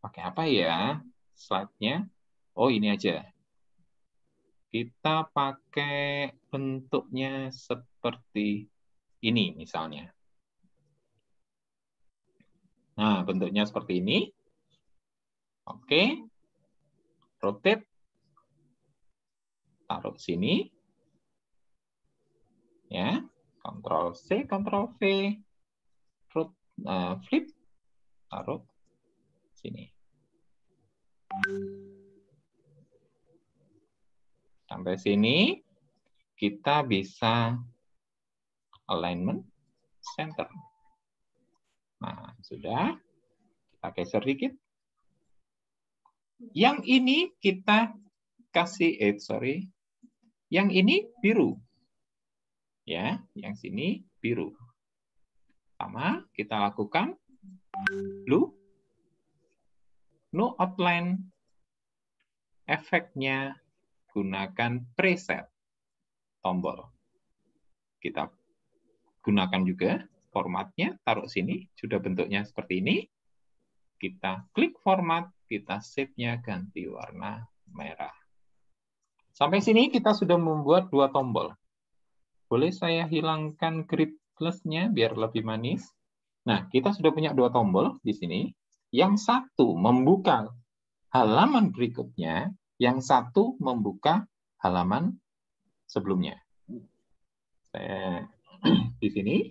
pakai apa ya? Slide-nya. Oh, ini aja. Kita pakai bentuknya seperti ini misalnya. Nah, bentuknya seperti ini. Oke. Rotate. Taruh sini. Ya. Ctrl C, Ctrl V. Flip. Taruh sini. Sampai sini kita bisa alignment center. Nah, sudah. Kita geser dikit. Yang ini kita kasih Yang ini biru. Ya, yang sini biru. Sama kita lakukan blue. No outline. Efeknya gunakan preset tombol. Kita gunakan juga formatnya, taruh sini, sudah bentuknya seperti ini. Kita klik format, kita save-nya ganti warna merah. Sampai sini kita sudah membuat 2 tombol. Boleh saya hilangkan grip plus-nya biar lebih manis? Nah, kita sudah punya 2 tombol di sini. Yang satu membuka halaman berikutnya, yang satu membuka halaman sebelumnya. Saya di sini.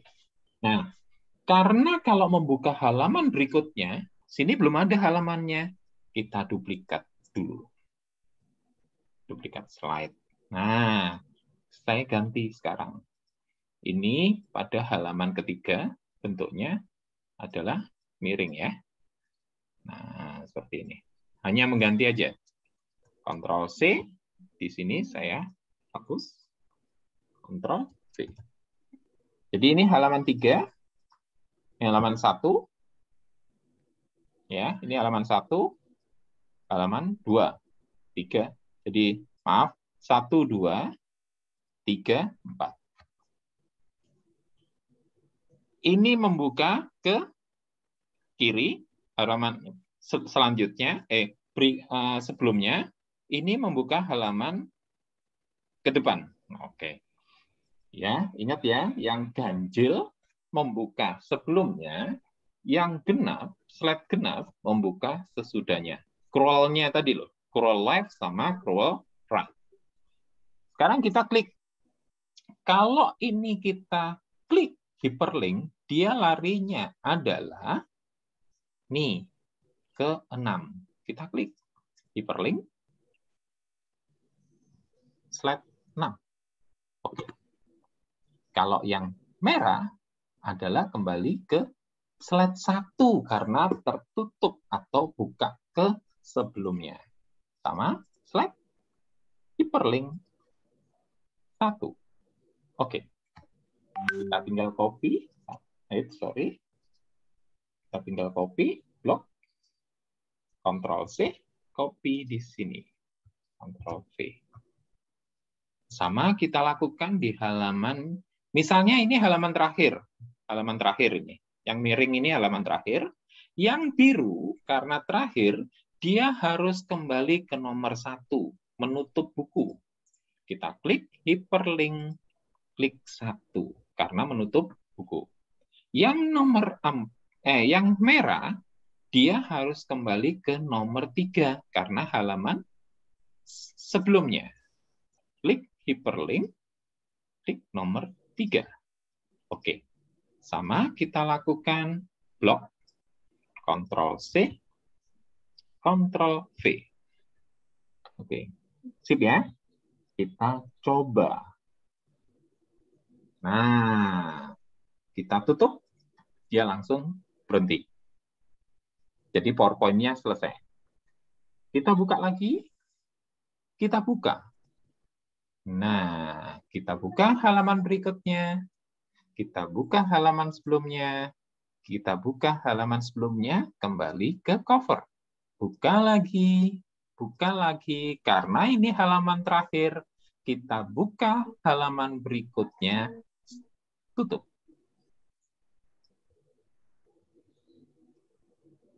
Nah, karena kalau membuka halaman berikutnya, sini belum ada halamannya, kita duplikat dulu. Duplikat slide. Nah, saya ganti sekarang. Ini pada halaman ketiga, bentuknya adalah miring ya. Nah, seperti ini. Hanya mengganti aja. Ctrl C. Di sini saya hapus. Ctrl V. Jadi ini halaman 3. Ini halaman 1. Ya, ini halaman 1. Halaman 2. 3. Jadi maaf, 1, 2, 3, 4. Ini membuka ke kiri, halaman selanjutnya, sebelumnya, ini membuka halaman ke depan. Oke. Ya, ingat ya, yang ganjil membuka sebelumnya, yang genap, slide genap membuka sesudahnya. Scroll-nya tadi loh, scroll left sama scroll right. Sekarang kita klik. Kalau ini kita klik hyperlink, dia larinya adalah nih ke 6. Kita klik hyperlink slide 6. Oke. Kalau yang merah adalah kembali ke slide 1 karena tertutup atau buka ke sebelumnya. Sama slide hyperlink 1. Oke. Kita tinggal copy. Kita tinggal copy, blok, Ctrl C, copy di sini, Ctrl V. Sama kita lakukan di halaman, misalnya ini halaman terakhir ini. Yang miring ini halaman terakhir. Yang biru karena terakhir dia harus kembali ke nomor 1, menutup buku. Kita klik hyperlink, klik 1 karena menutup buku. Yang merah, dia harus kembali ke nomor 3 karena halaman sebelumnya. Klik hyperlink, klik nomor 3. Oke. Sama kita lakukan blok, Ctrl C, Ctrl V. Oke. Sip ya? Kita coba. Nah, kita tutup, dia langsung berhenti. Jadi PowerPoint-nya selesai. Kita buka lagi. Kita buka. Nah, kita buka halaman berikutnya. Kita buka halaman sebelumnya. Kita buka halaman sebelumnya, kembali ke cover. Buka lagi, karena ini halaman terakhir. Kita buka halaman berikutnya, tutup.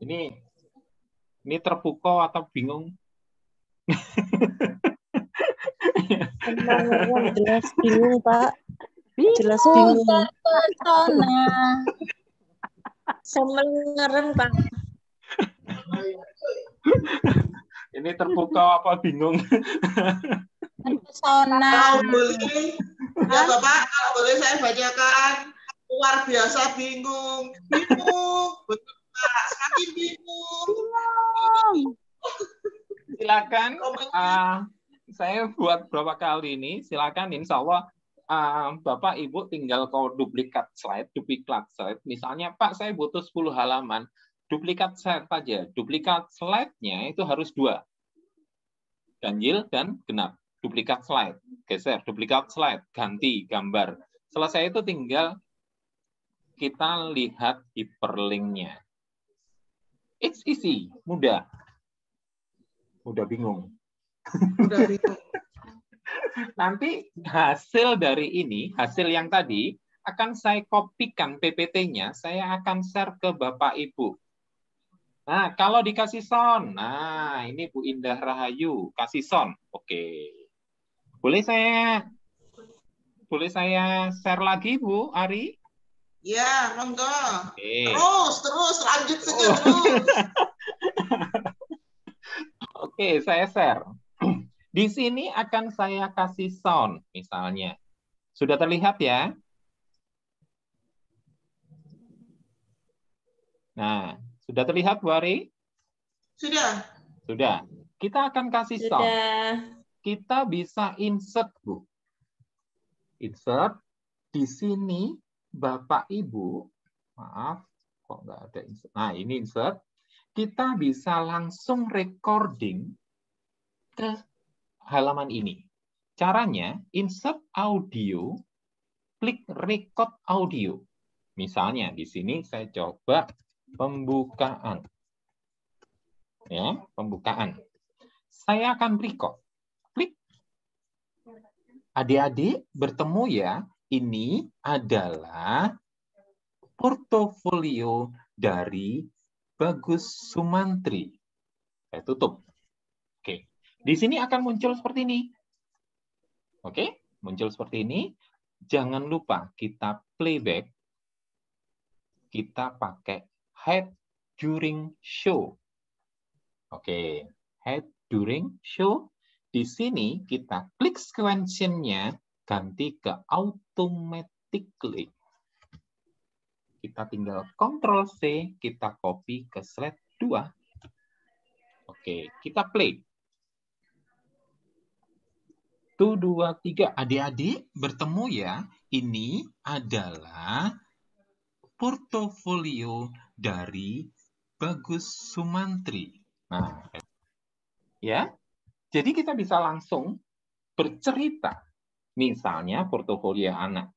Ini terpukau atau bingung? Jelas bingung, Pak. Jelas bingung. Pesona. Semengerem, Pak. Ini terpukau apa bingung? Pesona. Kalau boleh, ya Bapak, kalau boleh saya bacakan. Luar biasa bingung. Betul, Pak. Semakin bingung. Silakan. Saya buat berapa kali ini. Silakan, insya Allah Bapak Ibu tinggal duplikat slide. Misalnya, Pak, saya butuh 10 halaman. Duplikat slide saja. Duplikat slide-nya itu harus 2. Ganjil dan genap. Duplikat slide. Geser. Duplikat slide. Ganti gambar. Selesai itu tinggal kita lihat hyperlink-nya. It's easy. Mudah. Udah bingung. Udah bingung. Nanti hasil dari ini, hasil yang tadi, akan saya kopikan PPT-nya, saya akan share ke Bapak Ibu. Nah, kalau dikasih sound, nah ini Bu Indah Rahayu, kasih sound. Oke. Boleh saya share lagi, Bu Ari? Ya, monggo. Oke. Terus, lanjut saja terus. Oke, saya share. Di sini akan saya kasih sound, misalnya. Sudah terlihat ya? Nah, sudah terlihat, Bu Ari? Sudah. Sudah. Kita akan kasih sound. Kita bisa insert, Bu. Insert. Di sini, Bapak Ibu, maaf, kok nggak ada insert. Nah, ini insert. Kita bisa langsung recording ke halaman ini. Caranya, insert audio, klik record audio. Misalnya di sini saya coba pembukaan. Ya, pembukaan. Saya akan record. Klik. Adik-adik bertemu ya. Ini adalah portofolio dari Bagus Sumantri. Saya tutup. Oke. Di sini akan muncul seperti ini. Oke, muncul seperti ini. Jangan lupa kita playback. Kita pakai hide during show. Oke, hide during show. Di sini kita klik sequential-nya ganti ke automatically. Kita tinggal Ctrl C, kita copy ke slide 2. Oke, kita play. 1, 2, 3. Adik-adik bertemu ya. Ini adalah portofolio dari Bagus Sumantri. Nah, ya. Jadi kita bisa langsung bercerita. Misalnya portofolio anak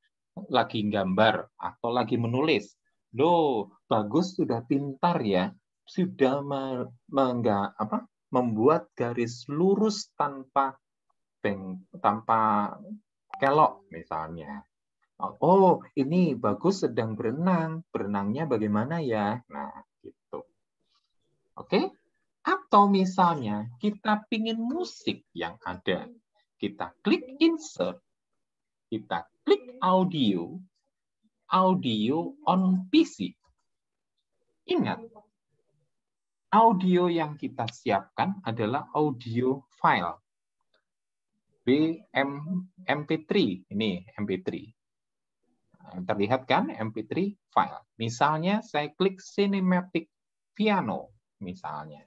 lagi gambar atau lagi menulis. Loh, Bagus sudah pintar ya. Sudah membuat garis lurus tanpa kelok misalnya. Oh, ini Bagus sedang berenang. Berenangnya bagaimana ya? Nah, gitu. Oke? Atau misalnya kita pingin musik yang ada. Kita klik insert. Kita klik audio. Audio on PC. Ingat, audio yang kita siapkan adalah audio file. MP3. Ini MP3. Terlihat kan MP3 file. Misalnya saya klik Cinematic Piano. Misalnya.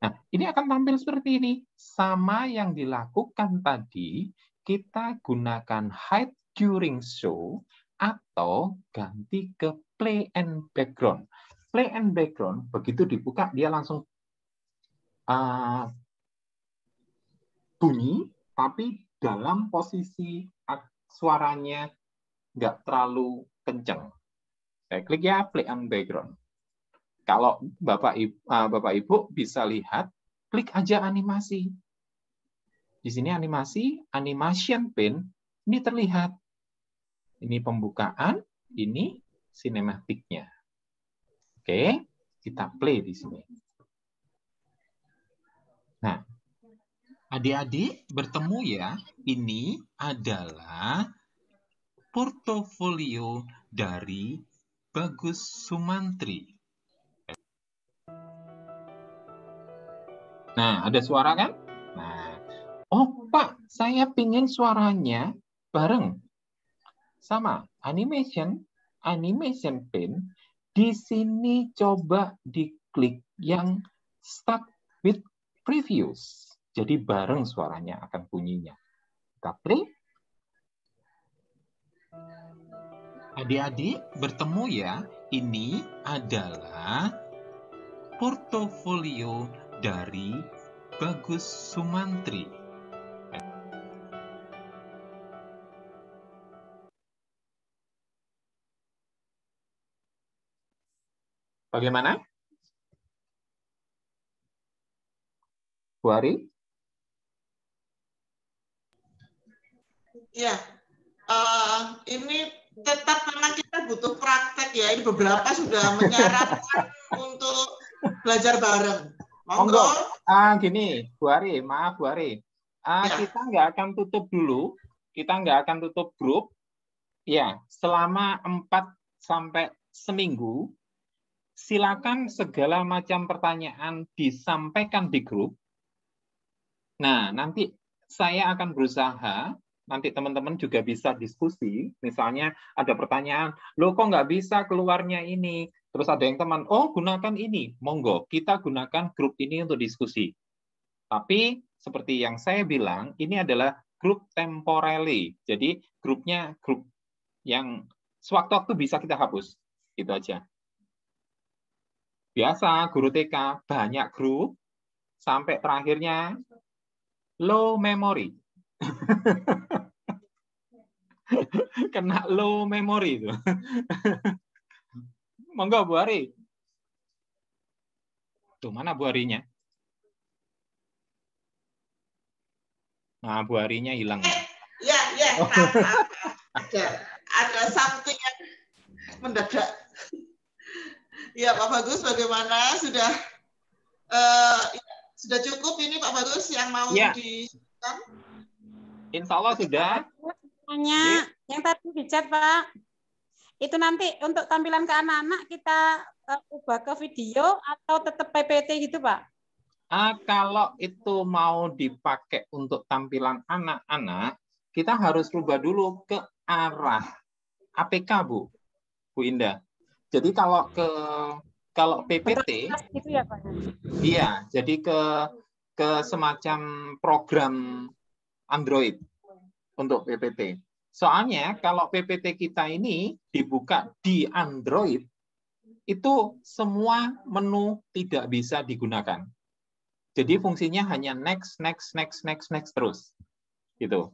Nah, ini akan tampil seperti ini. Sama yang dilakukan tadi, kita gunakan hide during show atau ganti ke play and background. Play and background, begitu dibuka, dia langsung bunyi, tapi dalam posisi suaranya nggak terlalu kenceng. Saya klik ya, play and background. Kalau Bapak Ibu bisa lihat, klik aja animasi. Di sini animasi, animation pane, ini terlihat. Ini pembukaan, ini sinematiknya. Oke, kita play di sini. Nah, adik-adik bertemu ya, ini adalah portofolio dari Bagus Sumantri. Nah, ada suara kan? Nah, oh Pak, saya pingin suaranya bareng. Sama, animation pane. Di sini coba diklik yang start with previews. Jadi bareng suaranya akan bunyinya. Kita play. Adik-adik bertemu ya, ini adalah portofolio dari Bagus Sumantri. Bagaimana? Bu Ari? Ya, ini tetap memang kita butuh praktek ya. Ini beberapa sudah menyarankan untuk belajar bareng. Monggo. Gini, Bu Ari, maaf Bu Ari. Kita nggak akan tutup dulu. Kita nggak akan tutup grup. Ya, selama 4 sampai seminggu, silakan segala macam pertanyaan disampaikan di grup. Nah, nanti saya akan berusaha, nanti teman-teman juga bisa diskusi. Misalnya ada pertanyaan, loh kok nggak bisa keluarnya ini? Terus ada yang teman, oh gunakan ini. Monggo, kita gunakan grup ini untuk diskusi. Tapi seperti yang saya bilang, ini adalah grup temporary. Jadi grupnya grup yang sewaktu-waktu bisa kita hapus. Itu aja. Biasa guru TK banyak grup, sampai terakhirnya low memory. Kena low memory itu. Monggo Bu Ari. Tuh, mana Bu Arinya? Nah, Bu Arinya hilang. Ya, ada something yang mendadak. Ya, Pak Bagus, bagaimana? Sudah cukup ini Pak Bagus yang mau disebutkan? Insya Allah sudah. Tanya yang tadi di chat Pak. Itu nanti untuk tampilan ke anak-anak kita ubah ke video atau tetap PPT gitu Pak? Kalau itu mau dipakai untuk tampilan anak-anak, kita harus rubah dulu ke arah APK, Bu Indah. Jadi kalau PPT, gitu ya, Pak? Iya, jadi ke semacam program Android untuk PPT. Soalnya kalau PPT kita ini dibuka di Android, itu semua menu tidak bisa digunakan. Jadi fungsinya hanya next terus. Gitu.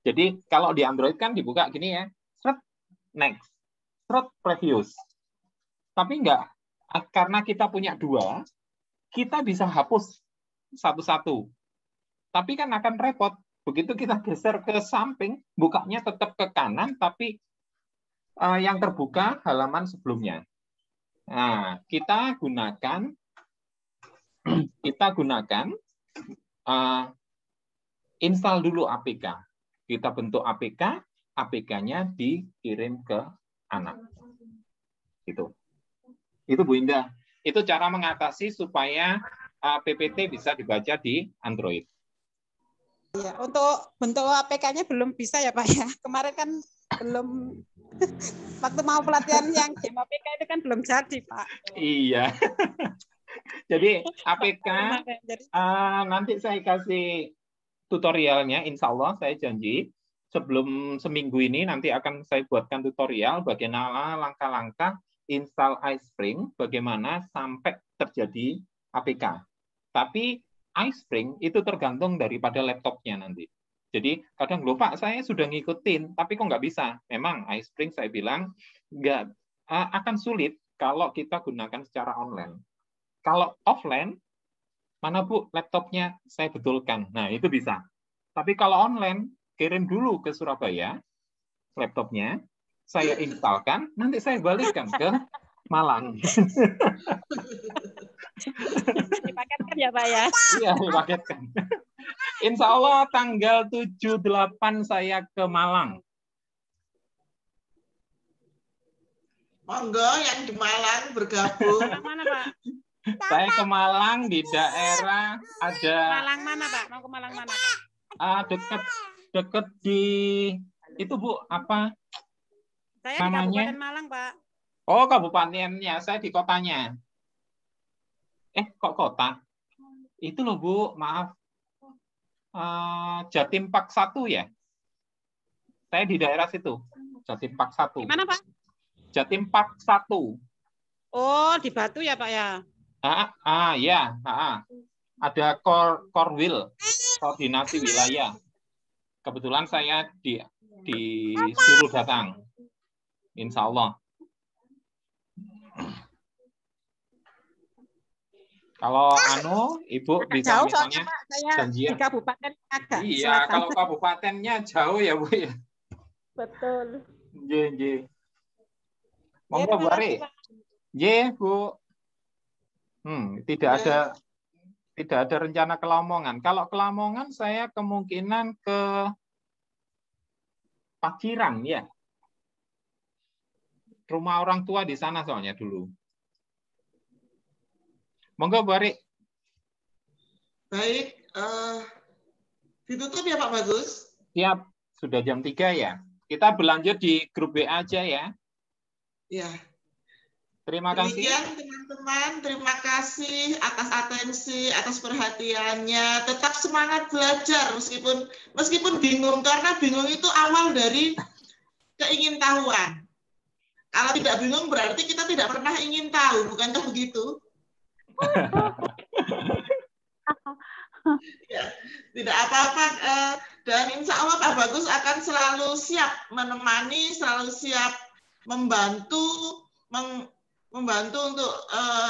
Jadi kalau di Android kan dibuka gini ya, next, previous. Tapi enggak, karena kita punya dua, kita bisa hapus satu-satu. Tapi kan akan repot. Begitu kita geser ke samping, bukanya tetap ke kanan, tapi yang terbuka halaman sebelumnya. Nah, kita gunakan install dulu APK. Kita bentuk APK, APK-nya dikirim ke anak. Itu Bu Indah. Itu cara mengatasi supaya PPT bisa dibaca di Android. Ya, untuk bentuk APK-nya belum bisa ya Pak ya. Kemarin kan belum waktu mau pelatihan yang game APK itu kan belum jadi Pak. Iya. Jadi APK nanti saya kasih tutorialnya, insya Allah saya janji sebelum seminggu ini nanti akan saya buatkan tutorial bagaimana langkah-langkah install iSpring, bagaimana sampai terjadi APK. Tapi iSpring itu tergantung daripada laptopnya nanti. Jadi kadang lupa saya sudah ngikutin, tapi kok nggak bisa. Memang iSpring saya bilang nggak akan sulit kalau kita gunakan secara online. Kalau offline, mana Bu laptopnya saya betulkan. Nah itu bisa. Tapi kalau online, kirim dulu ke Surabaya laptopnya, saya instalkan, nanti saya balikkan ke Malang. Dipaketkan ya Pak ya? Iya, dipaketkan. Insya Allah tanggal 7-8 saya ke Malang. Monggo yang di Malang bergabung. Mana Pak? Saya ke Malang di daerah ada. Malang mana Pak? Mau ke Malang mana? Dekat di itu Bu apa? Saya namanya? di Kabupaten Malang Pak. Oh kabupatennya, saya di kotanya. Kok kota? Itu loh Bu, maaf. Jatim Park 1 ya? Saya di daerah situ. Jatim Park 1. Di mana Pak? Jatim Park 1. Oh, di Batu ya Pak ya? Ya. Ada Korwil, koordinasi wilayah. Kebetulan saya disuruh datang. Insya Allah. Kalau Ibu bisa jauh misalnya Pak, saya janjian. di kabupaten agak Iya, selatan. kalau kabupatennya jauh ya Bu ya. Betul. J. Monggo Bu Ari. J, Bu. Tidak ada rencana ke Lamongan. Kalau ke Lamongan saya kemungkinan ke Paciran ya. Rumah orang tua di sana soalnya dulu. Monggo Bu Ari. Baik, ditutup ya Pak Bagus? Siap, sudah jam 3 ya. Kita berlanjut di grup WA aja ya. Ya. Terima kasih. Demikian teman-teman, terima kasih atas atensi, atas perhatiannya. Tetap semangat belajar meskipun bingung, karena bingung itu awal dari keingintahuan. Kalau tidak bingung berarti kita tidak pernah ingin tahu, bukankah begitu? Ya, tidak apa-apa. Dan insya Allah Pak Bagus akan selalu siap menemani, selalu siap membantu, membantu untuk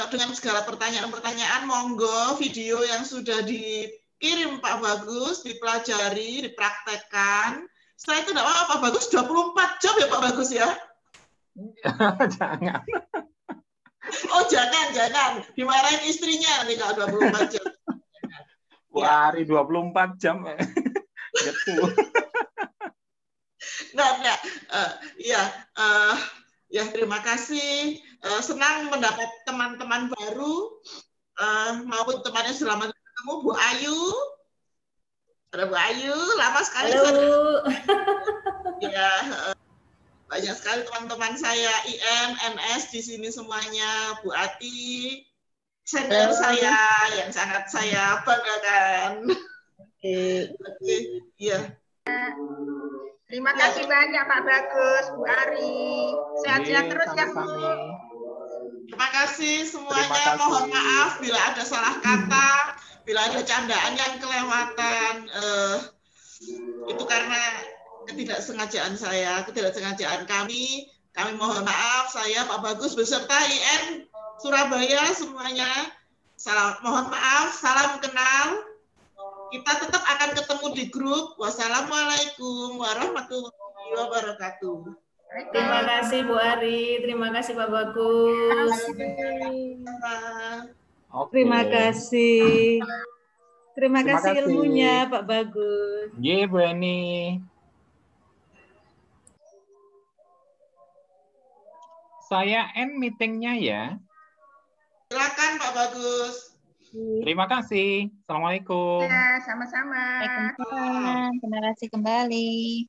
dengan segala pertanyaan-pertanyaan. Monggo video yang sudah dikirim Pak Bagus, dipelajari, dipraktekkan. Setelah itu tidak apa-apa Pak Bagus, 24 jam ya Pak Bagus ya? Jangan. Oh jangan. Dimarahin istrinya nih kalau 24 jam. Hari 24 jam. Gitu. Nah, ya terima kasih. Senang mendapat teman-teman baru maupun temannya selama ketemu Bu Ayu. Ada Bu Ayu, lama sekali. Halo. Ya, banyak sekali teman-teman saya IM, NS di sini semuanya, Bu Ati, senior saya yang sangat saya banggakan. Oke, iya. Terima kasih banyak Pak Bagus, Bu Ari. Sehat-sehat terus ya Bu. Terima kasih semuanya. Mohon maaf bila ada salah kata, bila ada candaan yang kelewatan. Itu karena ketidaksengajaan saya, ketidaksengajaan kami. Kami mohon maaf. Saya Pak Bagus beserta IN Surabaya semuanya. Mohon maaf. Salam kenal. Kita tetap akan ketemu di grup. Wassalamualaikum warahmatullahi wabarakatuh. Terima kasih Bu Ari, terima kasih Pak Bagus. Terima kasih. Terima kasih ilmunya Pak Bagus. Ye, Bu Eni. Saya end meetingnya ya. Silakan Pak Bagus. Terima kasih. Assalamualaikum. Ya, sama-sama. Waalaikumsalam. Terima kasih kembali.